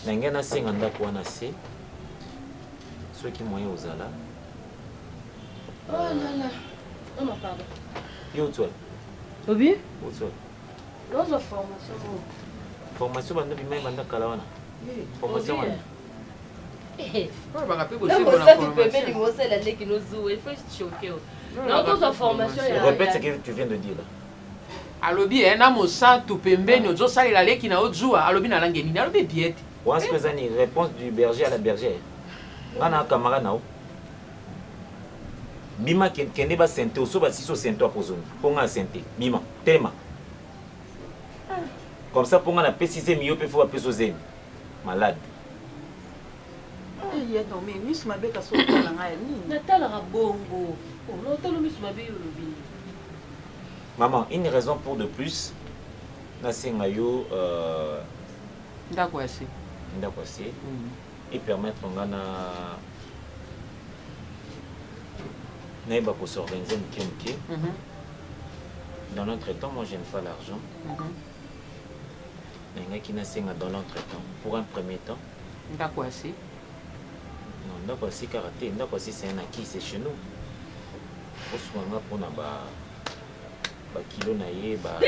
N'engana 50 ans pour nasser. Ceux qui m'ont aux ala. Oh là là. Oh ma pardon. Yo toi. Obi? Où toi? Dans la formation. Formation bande bi mai bande kala wana. Formation wana. Eh. On va rappeler aussi pour la formation. Il faut choquer. Non, dans la formation. Répète ce que tu viens de dire là. Alobi na mosa to pembeni ozo salela leki na ozua alobi na langue nini alobi biete. Once que zani réponse du berger à la bergère. Ngana camarade nao. Bima kende ba sente oso ba siso sente apozoni. Ponga sente. Bima tema. Comme ça ponga na préciser mieux pe faut appeler zemi. Malade. Il y a non mais miss mabe ka so na ngai ni. Natala rabongo. Oh non talo miss mabe yolobi. Maman, une raison pour de plus. Nasenga yo ndakwasi. Ndakwasi. Et permettre ngana naïba pour s'organiser mke. Dans l'entretemps, moi j'aime pas l'argent. Nenga qui nasenga dans l'entretemps. Pour un premier temps. Ndakwasi. Non, ndakwasi karaté. Ndakwasi c'est un acquis, c'est chez nous. Pour soigner pour na ba kilo na ye ba.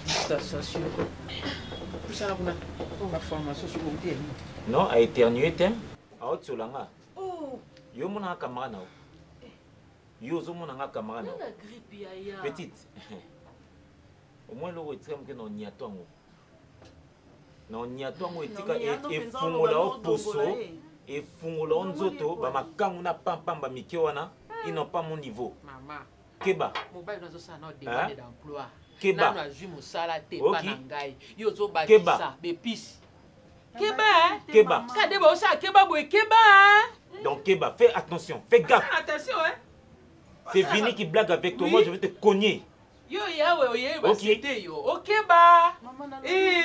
Distanciation. Ça là on va formation sur le thème. Non, à éternuer thème. À haute solanga. Oh. Yo mona camarade nao. Yo zo mona camarade nao. Petite. Au moins le retrem que non niatongo. Non niatongo etika et fungola au poso et fungola nzoto ba makangu na pampamba mikewana, ils n'ont pas mon niveau. Maman. Keba. Mobile dans ça non demande d'emploi. Keba. Na ju musala te pa na ngai. Yo zo ba Keba. Bepis. Keba. Keba. Kade ba osa keba boy keba. Donc Keba, fais attention, fais gaffe. Attention hein. C'est Vini qui blague avec toi, moi je vais te cogner. Yo yawe oye ba c'était yo. Okeba. Te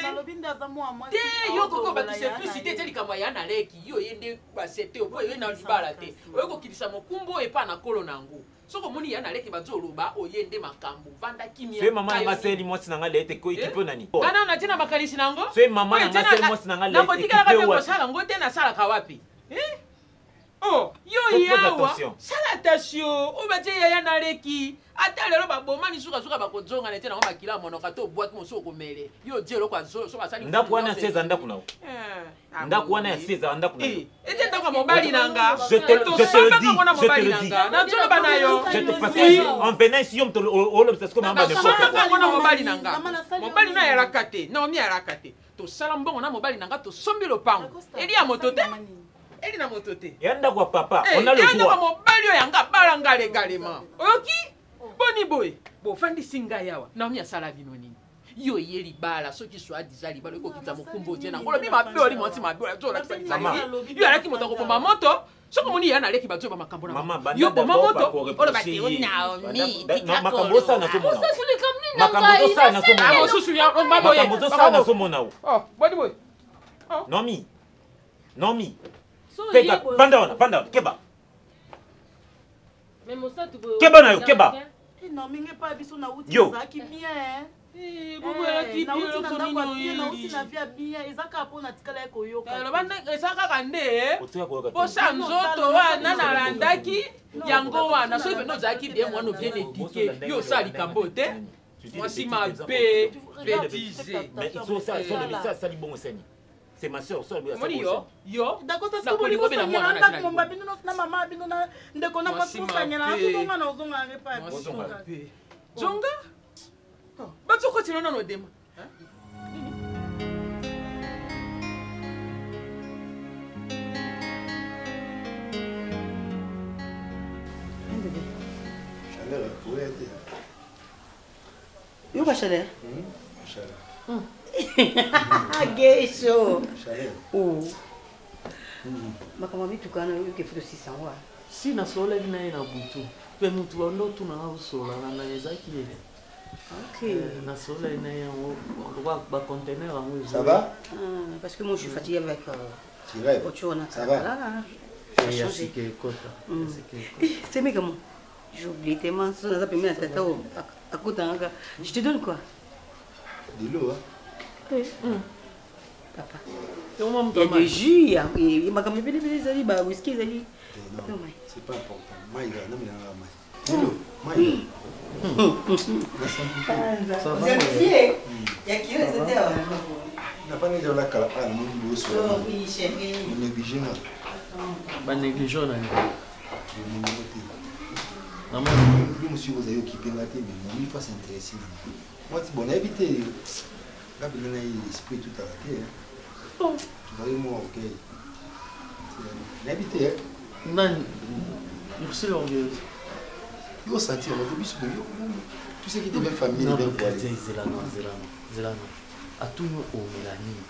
yo koko ba simplicité te likamwa ya na leki. Yo yende ba c'était opo yo na libala te. Oyo ko kilisa mokumbo e pa na kolo nango. Soko moni ya na leki ba zoloba oyende makambo vanda kimia. C'est maman na seli moi sinanga lete ko équipe nani. Kana na tina makalisi nango? C'est maman na seli moi sinanga lete. Na kotika ka pe ko sala ngo te na sala ka wapi? Oh, yo yawa. Sala attention. O ba je ya na leki. Ata lelo ba boma ni suka ba ko zonga na te na makila monoka to boîte mo so ko mele. Yo je lo kwa so ba sali. Ndako na 16 ndaku na. Ndako na 16 ndaku na. Ete ndako mobali nanga. Je te le dis. Na tolo bana yo. Je te passe en venant ici on te l'obsesse comme amba de ko. Na mobali nanga. Mobali na ya rakate. Na mi ya rakate. To sala mbongo na mobali nanga to sombi lo pango. Eli ya motote. Eli na motote. Yanda kwa papa, on a le droit. Yanda kwa mobali yo yanga balanga legalema. Oki? Boni boy. Bo fandi singa yawa. Na mi asala bino nini? Yo yeli bala soki swa dizali balo ko kita mokumbo je na. Ngolo bi mabe oli monti mabe zo la tsa. Yo alaki moto ko bomba moto. Soko moni yana leki bazo ba makambo na. Mama yo bomba moto. Olo ba te Naomi. Makambo sana so mona. Makambo sana so mona. Amo susu ya on baboye. Makambo sana so mona. Oh, boni boy. Nomi. Nomi. Fega, panda, Keba. Keba na yo, Keba. Non, mais pas biso na uti Yo. zaki bien. Bobo ya ki na uti na bien ndako bien, na uti na via bien, ezaka pona tikala ko yoka. Lo banda esaka kande. Posa nzoto wana na landaki yango wana so beno zaki bien mwana bien éduqué. Yo sali kambote. Moi, si ma paix, bêtise. Mais il faut ça, ça, bon aussi. C'est ma soeur, ça. Yo. D'accord, ça se passe bien. On va bien nous maman, bien nous de qu'on a pas tout ça, ni là, tout le monde a besoin de pas. Jonga. Bah tu continues dans nos démons. Chaleur, pour aider. Yo, chaleur. Chaleur. Gay show. Chaleur. Oh. Makamami tukana yo ke foto 600 wa. Si na sola ina ina butu. Pe mtu wa ndo tuna na usola na ezaki ele. OK. Na sola ina ya ba conteneur en Ça va? Parce que moi je suis fatiguée avec tu rêves. Ça va là. C'est mais comment? J'ai oublié tellement ça n'a pas permis à tata à côté je te donne quoi? De l'eau hein. Papa. Il y a des jus, il m'a quand même dit des whisky, non, c'est pas important. Moi, il va, non, mais il va, ça va. Il y a qui c'était n'a pas de la calapa, nous nous sommes. Oui, chérie. Nous négligeons. Pas négligeons. Maman, je me suis osé occuper ma tête, mais il faut s'intéresser. Moi, c'est bon, éviter. Là, il y a un esprit tout à la terre. Vraiment, ok. N'habitez. Non, merci l'orgueil. Il faut sentir, tout ce qui devient famille, devient foyer. Zélano. À tout nous, au Mélanie.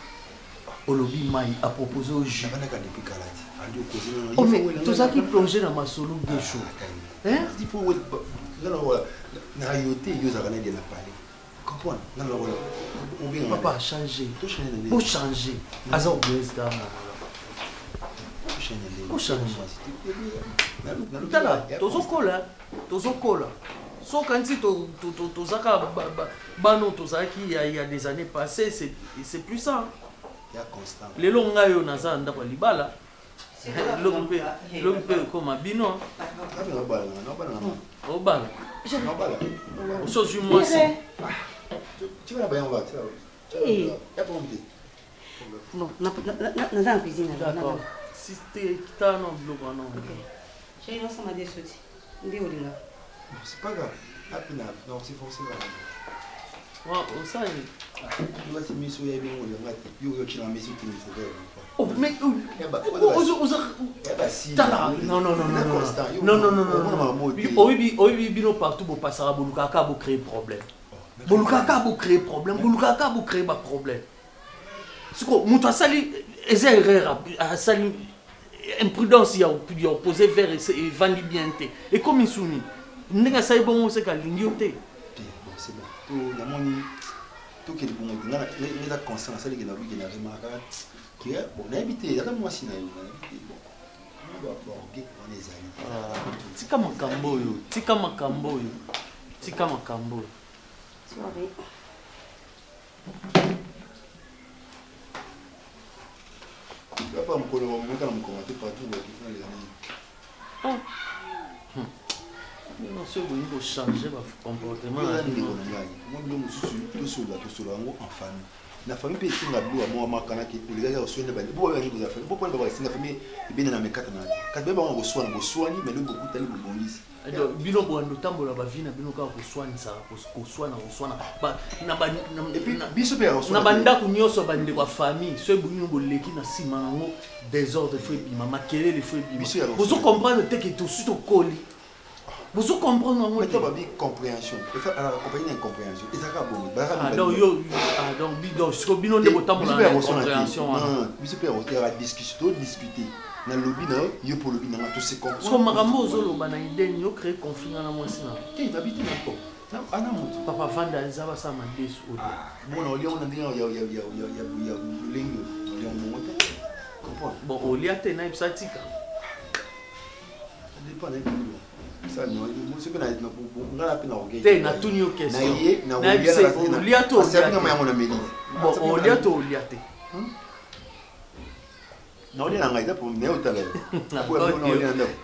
Olobi Maï a proposé au jeu. Oh, mais tout ça qui plongeait dans ma solo de chaud. Hein? Il faut. La réalité, il y a de la parler. Comprends? Papa a changé. Pour changer. Azor Blaise d'âme. Pour changer. Tala, tozokola. So quand tu tozaka bano tozaki il y a des années passées, c'est plus ça. Il y a constant. Les longa yo naza ndako libala. L'homme comme abino. Obala. Chose moi aussi. Tu vas bien, on va. Non, dans la cuisine. D'accord. Si tu as un bloc, non. J'ai une ensemble de sautis. C'est pas grave. Non, c'est forcé. Ça oh, mais non. Partout pour passer à Bolukaka pour créer problème. Bolukaka pour créer problème. Bolukaka pour créer problème. C'est quoi? Mouta sali, erreur, sali imprudence, il y a opposé vers et vandi bien. Et comme il soumis, n'est-ce pas bon c'est qu'à l'ignoter. C'est bon. Tout la moni, tout qui est bon, on a conscience ça les gens qui n'avaient remarqué qui est bon habité. Là moi si on doit borguer on les amis. Tika makambo yo, tika makambo yo, tika makambo. Sorry. Tu vas pas me commenter partout dans les années. Non, c'est bon, il faut changer votre comportement. En famille. La famille peut être une abou à moi, qui les gars reçoivent des balles. Pourquoi la famille? Pourquoi la famille est bien dans mes quatre ans? Quand même, on reçoit, mais le beaucoup d'aller au bon lycée. Bino bondo tambola bavina bino ka kuswanisa kuswana et puis biso pe na banda kunyoso bande kwa famille so ebunyo boleki na sima nango désordre fo bima makele le fo bima vous comprendre te que tout suite au colis vous comprendre nango mais tu vas bien compréhension il faut accompagner une compréhension et ça ka bon donc bidon so bino ne botambola compréhension biso pe on va discuter na lobby na yo pour lobby na tout c'est comme so makambo ozoloba na idée yo créer conflit na mwasi na qui habite na ko ana moto papa vanda nzaba sa mandesu odo bona oli on ndinga ya lengo ya moto comprends bon oli ate na ipsatika dépend de ça non moi c'est que na ngala pe na orgueil te na tunyo question na oli ato c'est nga ma ngona meli bon oli ato oli ate non, il y a un pour me dire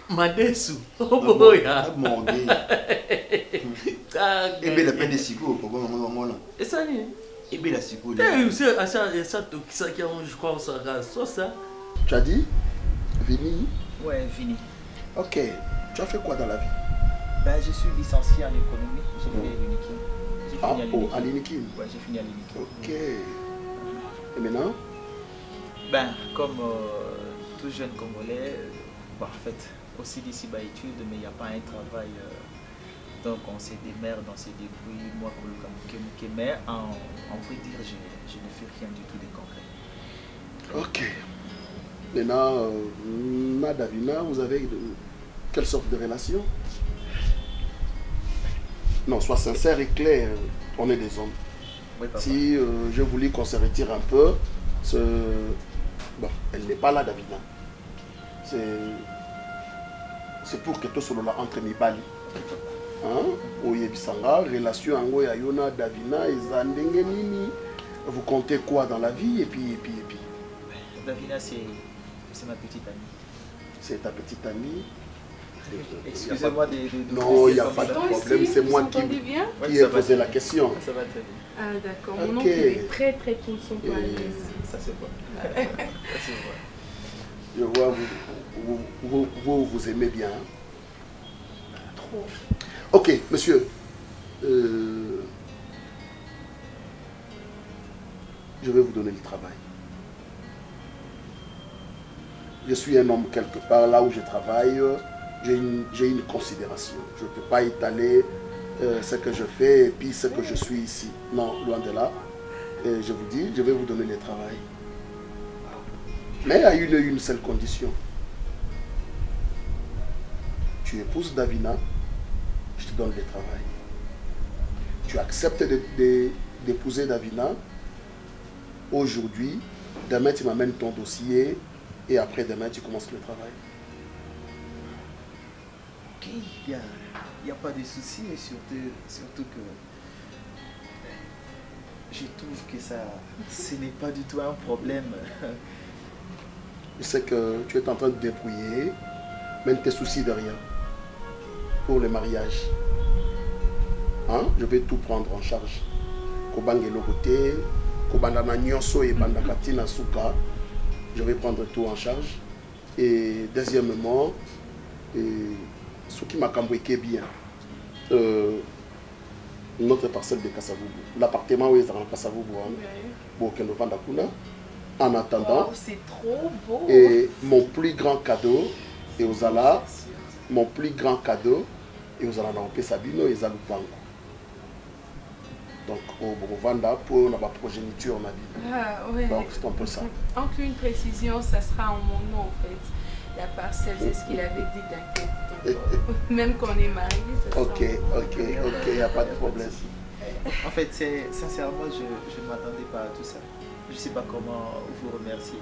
Madesu. Oh boy. Et bien la peine de Siko, pour moi. Et ça, et bien la Siko. Ça qui je crois, ça. Tu as dit Vini? Ouais, Vini. Ok. Tu as fait quoi dans la vie? Ben, je suis licencié en économie. J'ai fini à l'UNIKIM. À l'UNIKIM? Ouais, j'ai fini à l'UNIKIM. Ok. Et maintenant? Ben, comme tout jeune Congolais, en fait, aussi d'ici bas études, mais il n'y a pas un travail. Donc on se démerde, on se débrouille, moi pour le Kamouké. Mais on peut dire je ne fais rien du tout de concret. Ok. Maintenant, Davina, vous avez quelle sorte de relation? Non, sois sincère et clair, on est des hommes. Oui, si je voulais qu'on se retire un peu, bon, elle n'est pas là, Davina. C'est pour que tout cela entre mes balles. Relation Ango Yayona, Davina et Zandengenini. Vous comptez quoi dans la vie et puis. Davina, c'est ma petite amie. C'est ta petite amie? Excusez-moi non, il n'y a pas de problème, c'est moi qui ai posé la question. Ça va très bien. Ah d'accord, mon oncle est très cool, son pas à l'aise. Ça se voit. Je vois, vous aimez bien. Trop. Ok, monsieur. Je vais vous donner le travail. Je suis un homme quelque part, là où je travaille, j'ai une considération. Je ne peux pas étaler ce que je fais et puis ce que je suis ici. Non, loin de là. Et je vous dis, je vais vous donner le travail. Mais à une seule condition. Tu épouses Davina, je te donne le travail. Tu acceptes d'épouser Davina. Aujourd'hui, demain tu m'amènes ton dossier et après demain tu commences le travail. Ok, il n'y a pas de souci, et surtout que je trouve que ce n'est pas du tout un problème. Je sais que tu es en train de te débrouiller, mais ne te soucie de rien pour le mariage. Hein? Je vais tout prendre en charge. Je vais prendre tout en charge. Et deuxièmement, ce qui m'a cambriqué bien, notre parcelle de Kassavoubou, l'appartement où ils sont en Kassavoubou, en attendant, c'est trop beau. Et mon plus grand cadeau, et aux ala, mon plus grand cadeau, et aux ala n'a Sabino et Zaloupango. Donc, au Vanda pour la progéniture, on a dit. Ah, ouais. Donc, c'est un peu ça. Donc, une précision, ça sera en mon nom, en fait. La parcelle, c'est ce qu'il avait dit, t'inquiète. Même qu'on est mariés, ça sera ok, il n'y a pas de problème. En fait, sincèrement, je ne m'attendais pas à tout ça. Je ne sais pas comment vous remercier.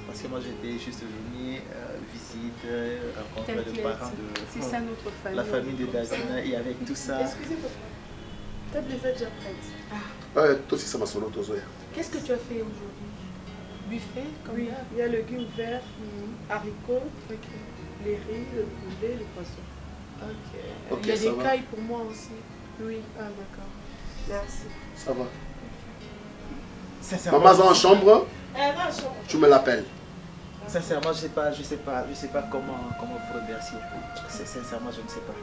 Parce que moi, j'étais juste venu visite, rencontrer les parents de ça, notre famille. La famille de Davina et avec tout ça. Excusez-moi. Ta table est déjà prête. Ah. Toi aussi, ça m'a sonné aux oeufs. Qu'est-ce que tu as fait aujourd'hui? Buffet, comme oui, il y a légumes verts, haricots, les riz, le poulet, le poisson. Ok. Il y a des cailles pour moi aussi. Oui, ah d'accord. Merci. Ça va. Maman en chambre, tu me l'appelles. Sincèrement, je sais pas comment vous remercier. Sincèrement, je ne sais pas.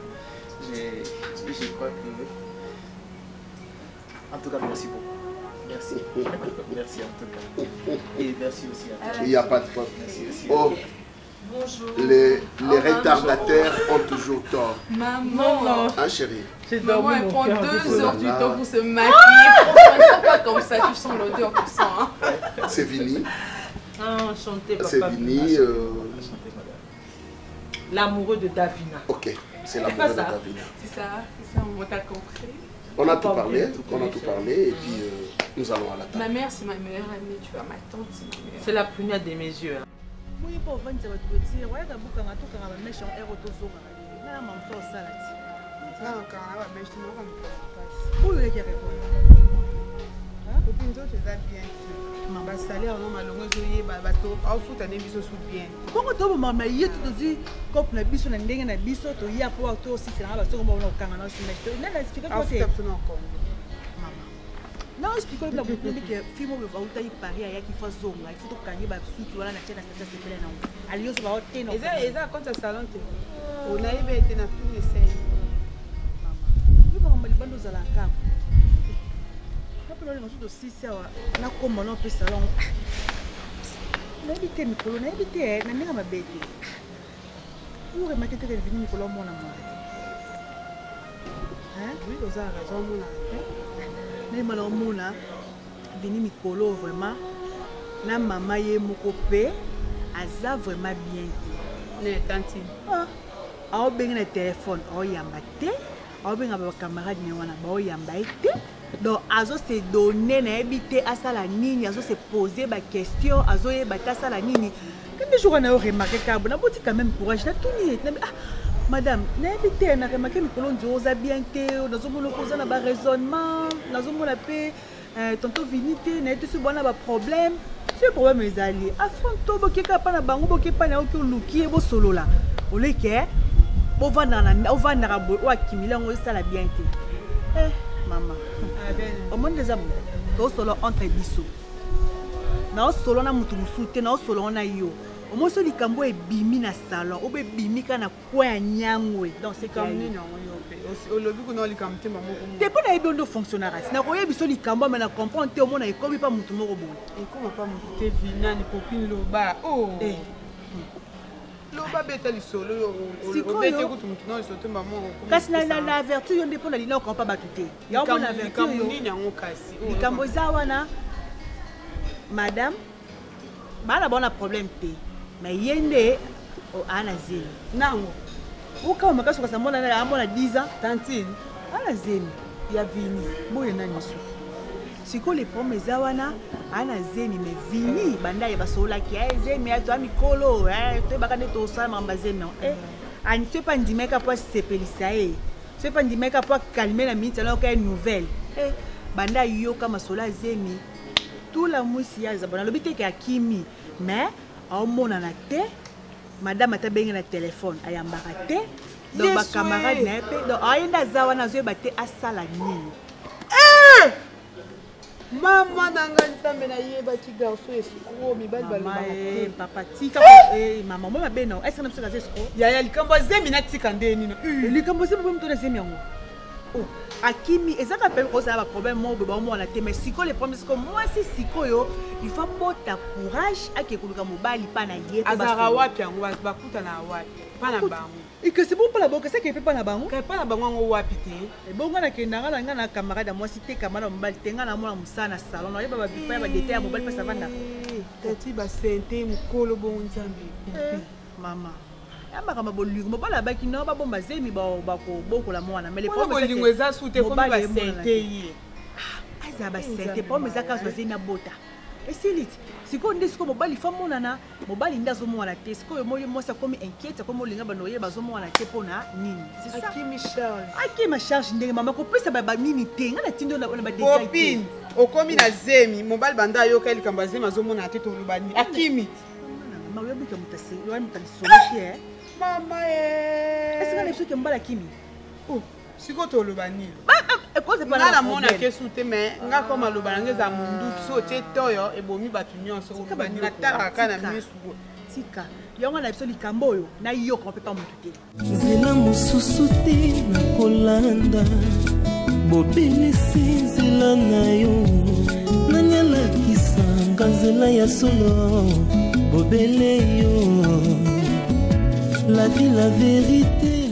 Je crois que... En tout cas, merci beaucoup. Merci. Merci en tout cas. Et merci aussi à toi. Il n'y a pas de problème. Merci aussi. Oh. Bonjour. Les retardataires ont toujours tort. Maman. Hein, chérie? Maman, elle prend 2 heures du temps pour se maquiller. Franchement, ils sont pas comme ça. Tu sens l'odeur, tu sens. Hein? C'est Vini. Ah, enchanté, papa. C'est Vini. L'amoureux de Davina. Ok, c'est l'amoureux de Davina. C'est ça, on t'a compris. On a tout parlé, et puis nous allons à la table. Ma mère, c'est ma meilleure amie, tu vois, ma tante, c'est ma meilleure. C'est la pugnade de mes yeux. Oui, pour vendre votre petit, ouais, t'as beaucoup de tout quand méchant et retour là, mon frère salade. Ah, quand on méchant, on va pas. Où est-ce qu'il répond? Hein? Au pinto, tu vas bien. Maman, salaire, on m'a longué, bateau, au foot, on est mis au sous bien. Comment tu m'as maillé tout de suite? couple na biso na ndenge na biso to ya po to aussi c'est là ba soko bona okanga na semestre na na expliquer quoi c'est maman non expliquer le blague que film ba uta yi Paris ya ki fa zonga il faut to kangi ba suki wala na tena sasa sepele na aliyo so ba hotel no eza contre salon te on a été na tout essayer maman oui maman libando za la cap après le de 6 heures na komba no pe salon na éviter micro na éviter na ndinga mabete vous remarquez que elle vient Nicolas mon amour hein oui vous avez raison mon mais malheureusement vini Nicolas vraiment na maman ye moko pe aza vraiment bien ne tanti a benga na téléphone o yamba te a benga ba camarade ne wana ba o yamba te donc azo se donner na habiter à ça la nini azo se poser ba question azo ye ba ta ça la nini quand je vois na remarquer ka bona boti quand même courage na tout ni ah madame na habiter na remarquer Nicolas nzoza bien te nazo mona poser na ba raisonnement nazo mona pe tonto vinité na tout ce bona ba problème c'est problème ezali affronte to bokeka pa na bango bokepa na oki luki bo solo la oleke bo vanda na ovanda bo akimila ngo sala bien te maman au monde des amours to solo entre biso na solo na mutu musute na solo na yo au moins so likambo e bimi na salon obe bimi kana kwa nyangwe donc c'est comme nini on olobi ko no likamte mamo ko te po na ebe ndo fonctionnaire na ko yebi so likambo mais na comprendre te au moins na ekobi pa mutu moko bon et comment pas mutu te vina ni copine loba oh loba beta lisolo obete ko mutu no lisolo te mamo kasi na avertir yo ndepona lina ko pa batute ya mo na avertir yo nini yango kasi likambo za wana madame bana bona problème te mais yende o ana zemi nango uka makaso kasa mona na amona 10 ans tantine ana zemi ya vini boye na nisu siko les problèmes za wana ana zemi mais vini banda ye basola ki ay zemi ato amikolo to bakane to sa mamba zemi ani se pas ndimeka po sepelisa se pas ndimeka po calmer la minute alors qu'il y a une nouvelle banda yo kama sola zemi tout la mousse ya zabona lobite ki akimi mais au mona na te madame ata benga na téléphone ayambaka te donc ba camarade na pe donc ayenda zawa na zo bate asala nini mama nanga ntambe na yeba ti garçon esiko mibali balobaka papa tika mama mama beno est-ce que na msaka esiko ya likambo zemi na tika ndeni no likambo zemi mbo mtona zemi yango akimi ezaka pe ko ça va problème mo be ba mo na te mais siko les problèmes comme moi si siko yo il faut bota courage akekuluka mobali pa na ye azara wapi yango bakuta na wapi pa na bango et que c'est bon pour la boka c'est que fait pas na bango pa na bango ngo wapi te et bon ngana ke ndanga na camarade moi si te camarade mobali tenga na mona musana salon na yeba ba bipa ba détail ya mobali pa ça va na tati ba sente mukolo bon nzambe mama amba kama bolingo mobala baki no ba bomba zemi ba ko bokola mwana mais les problèmes bolingo eza soute comme ba sente yi aza ba sente problème eza kaso zemi bota et c'est siko ndesiko mobali fa monana mobali ndazo mwana te siko mo mosa comme inquiète comme linga banoye bazo mwana te pona nini c'est ça aki ma charge ndenge mama ko pesa ba nini te ngana tindo na ba détail copine okomi na zemi mobali banda yo kali kamba zemi azo mwana te to lubani akimi mama yo bika mutasi yo mutali solution mama est-ce que les choses mbala kimi oh siko to lubani cause pas la mona ke soute mais nga ko maloba ngeza mundu so te toyo ebomi batu nyonso lubani na taraka na misu tika yango na biso likambo oyo na yo ko pe pa mutu te zela mususu te na kolanda bobelisi zela na yo nanyalakisa nzela ya solo bobele yo la vie la vérité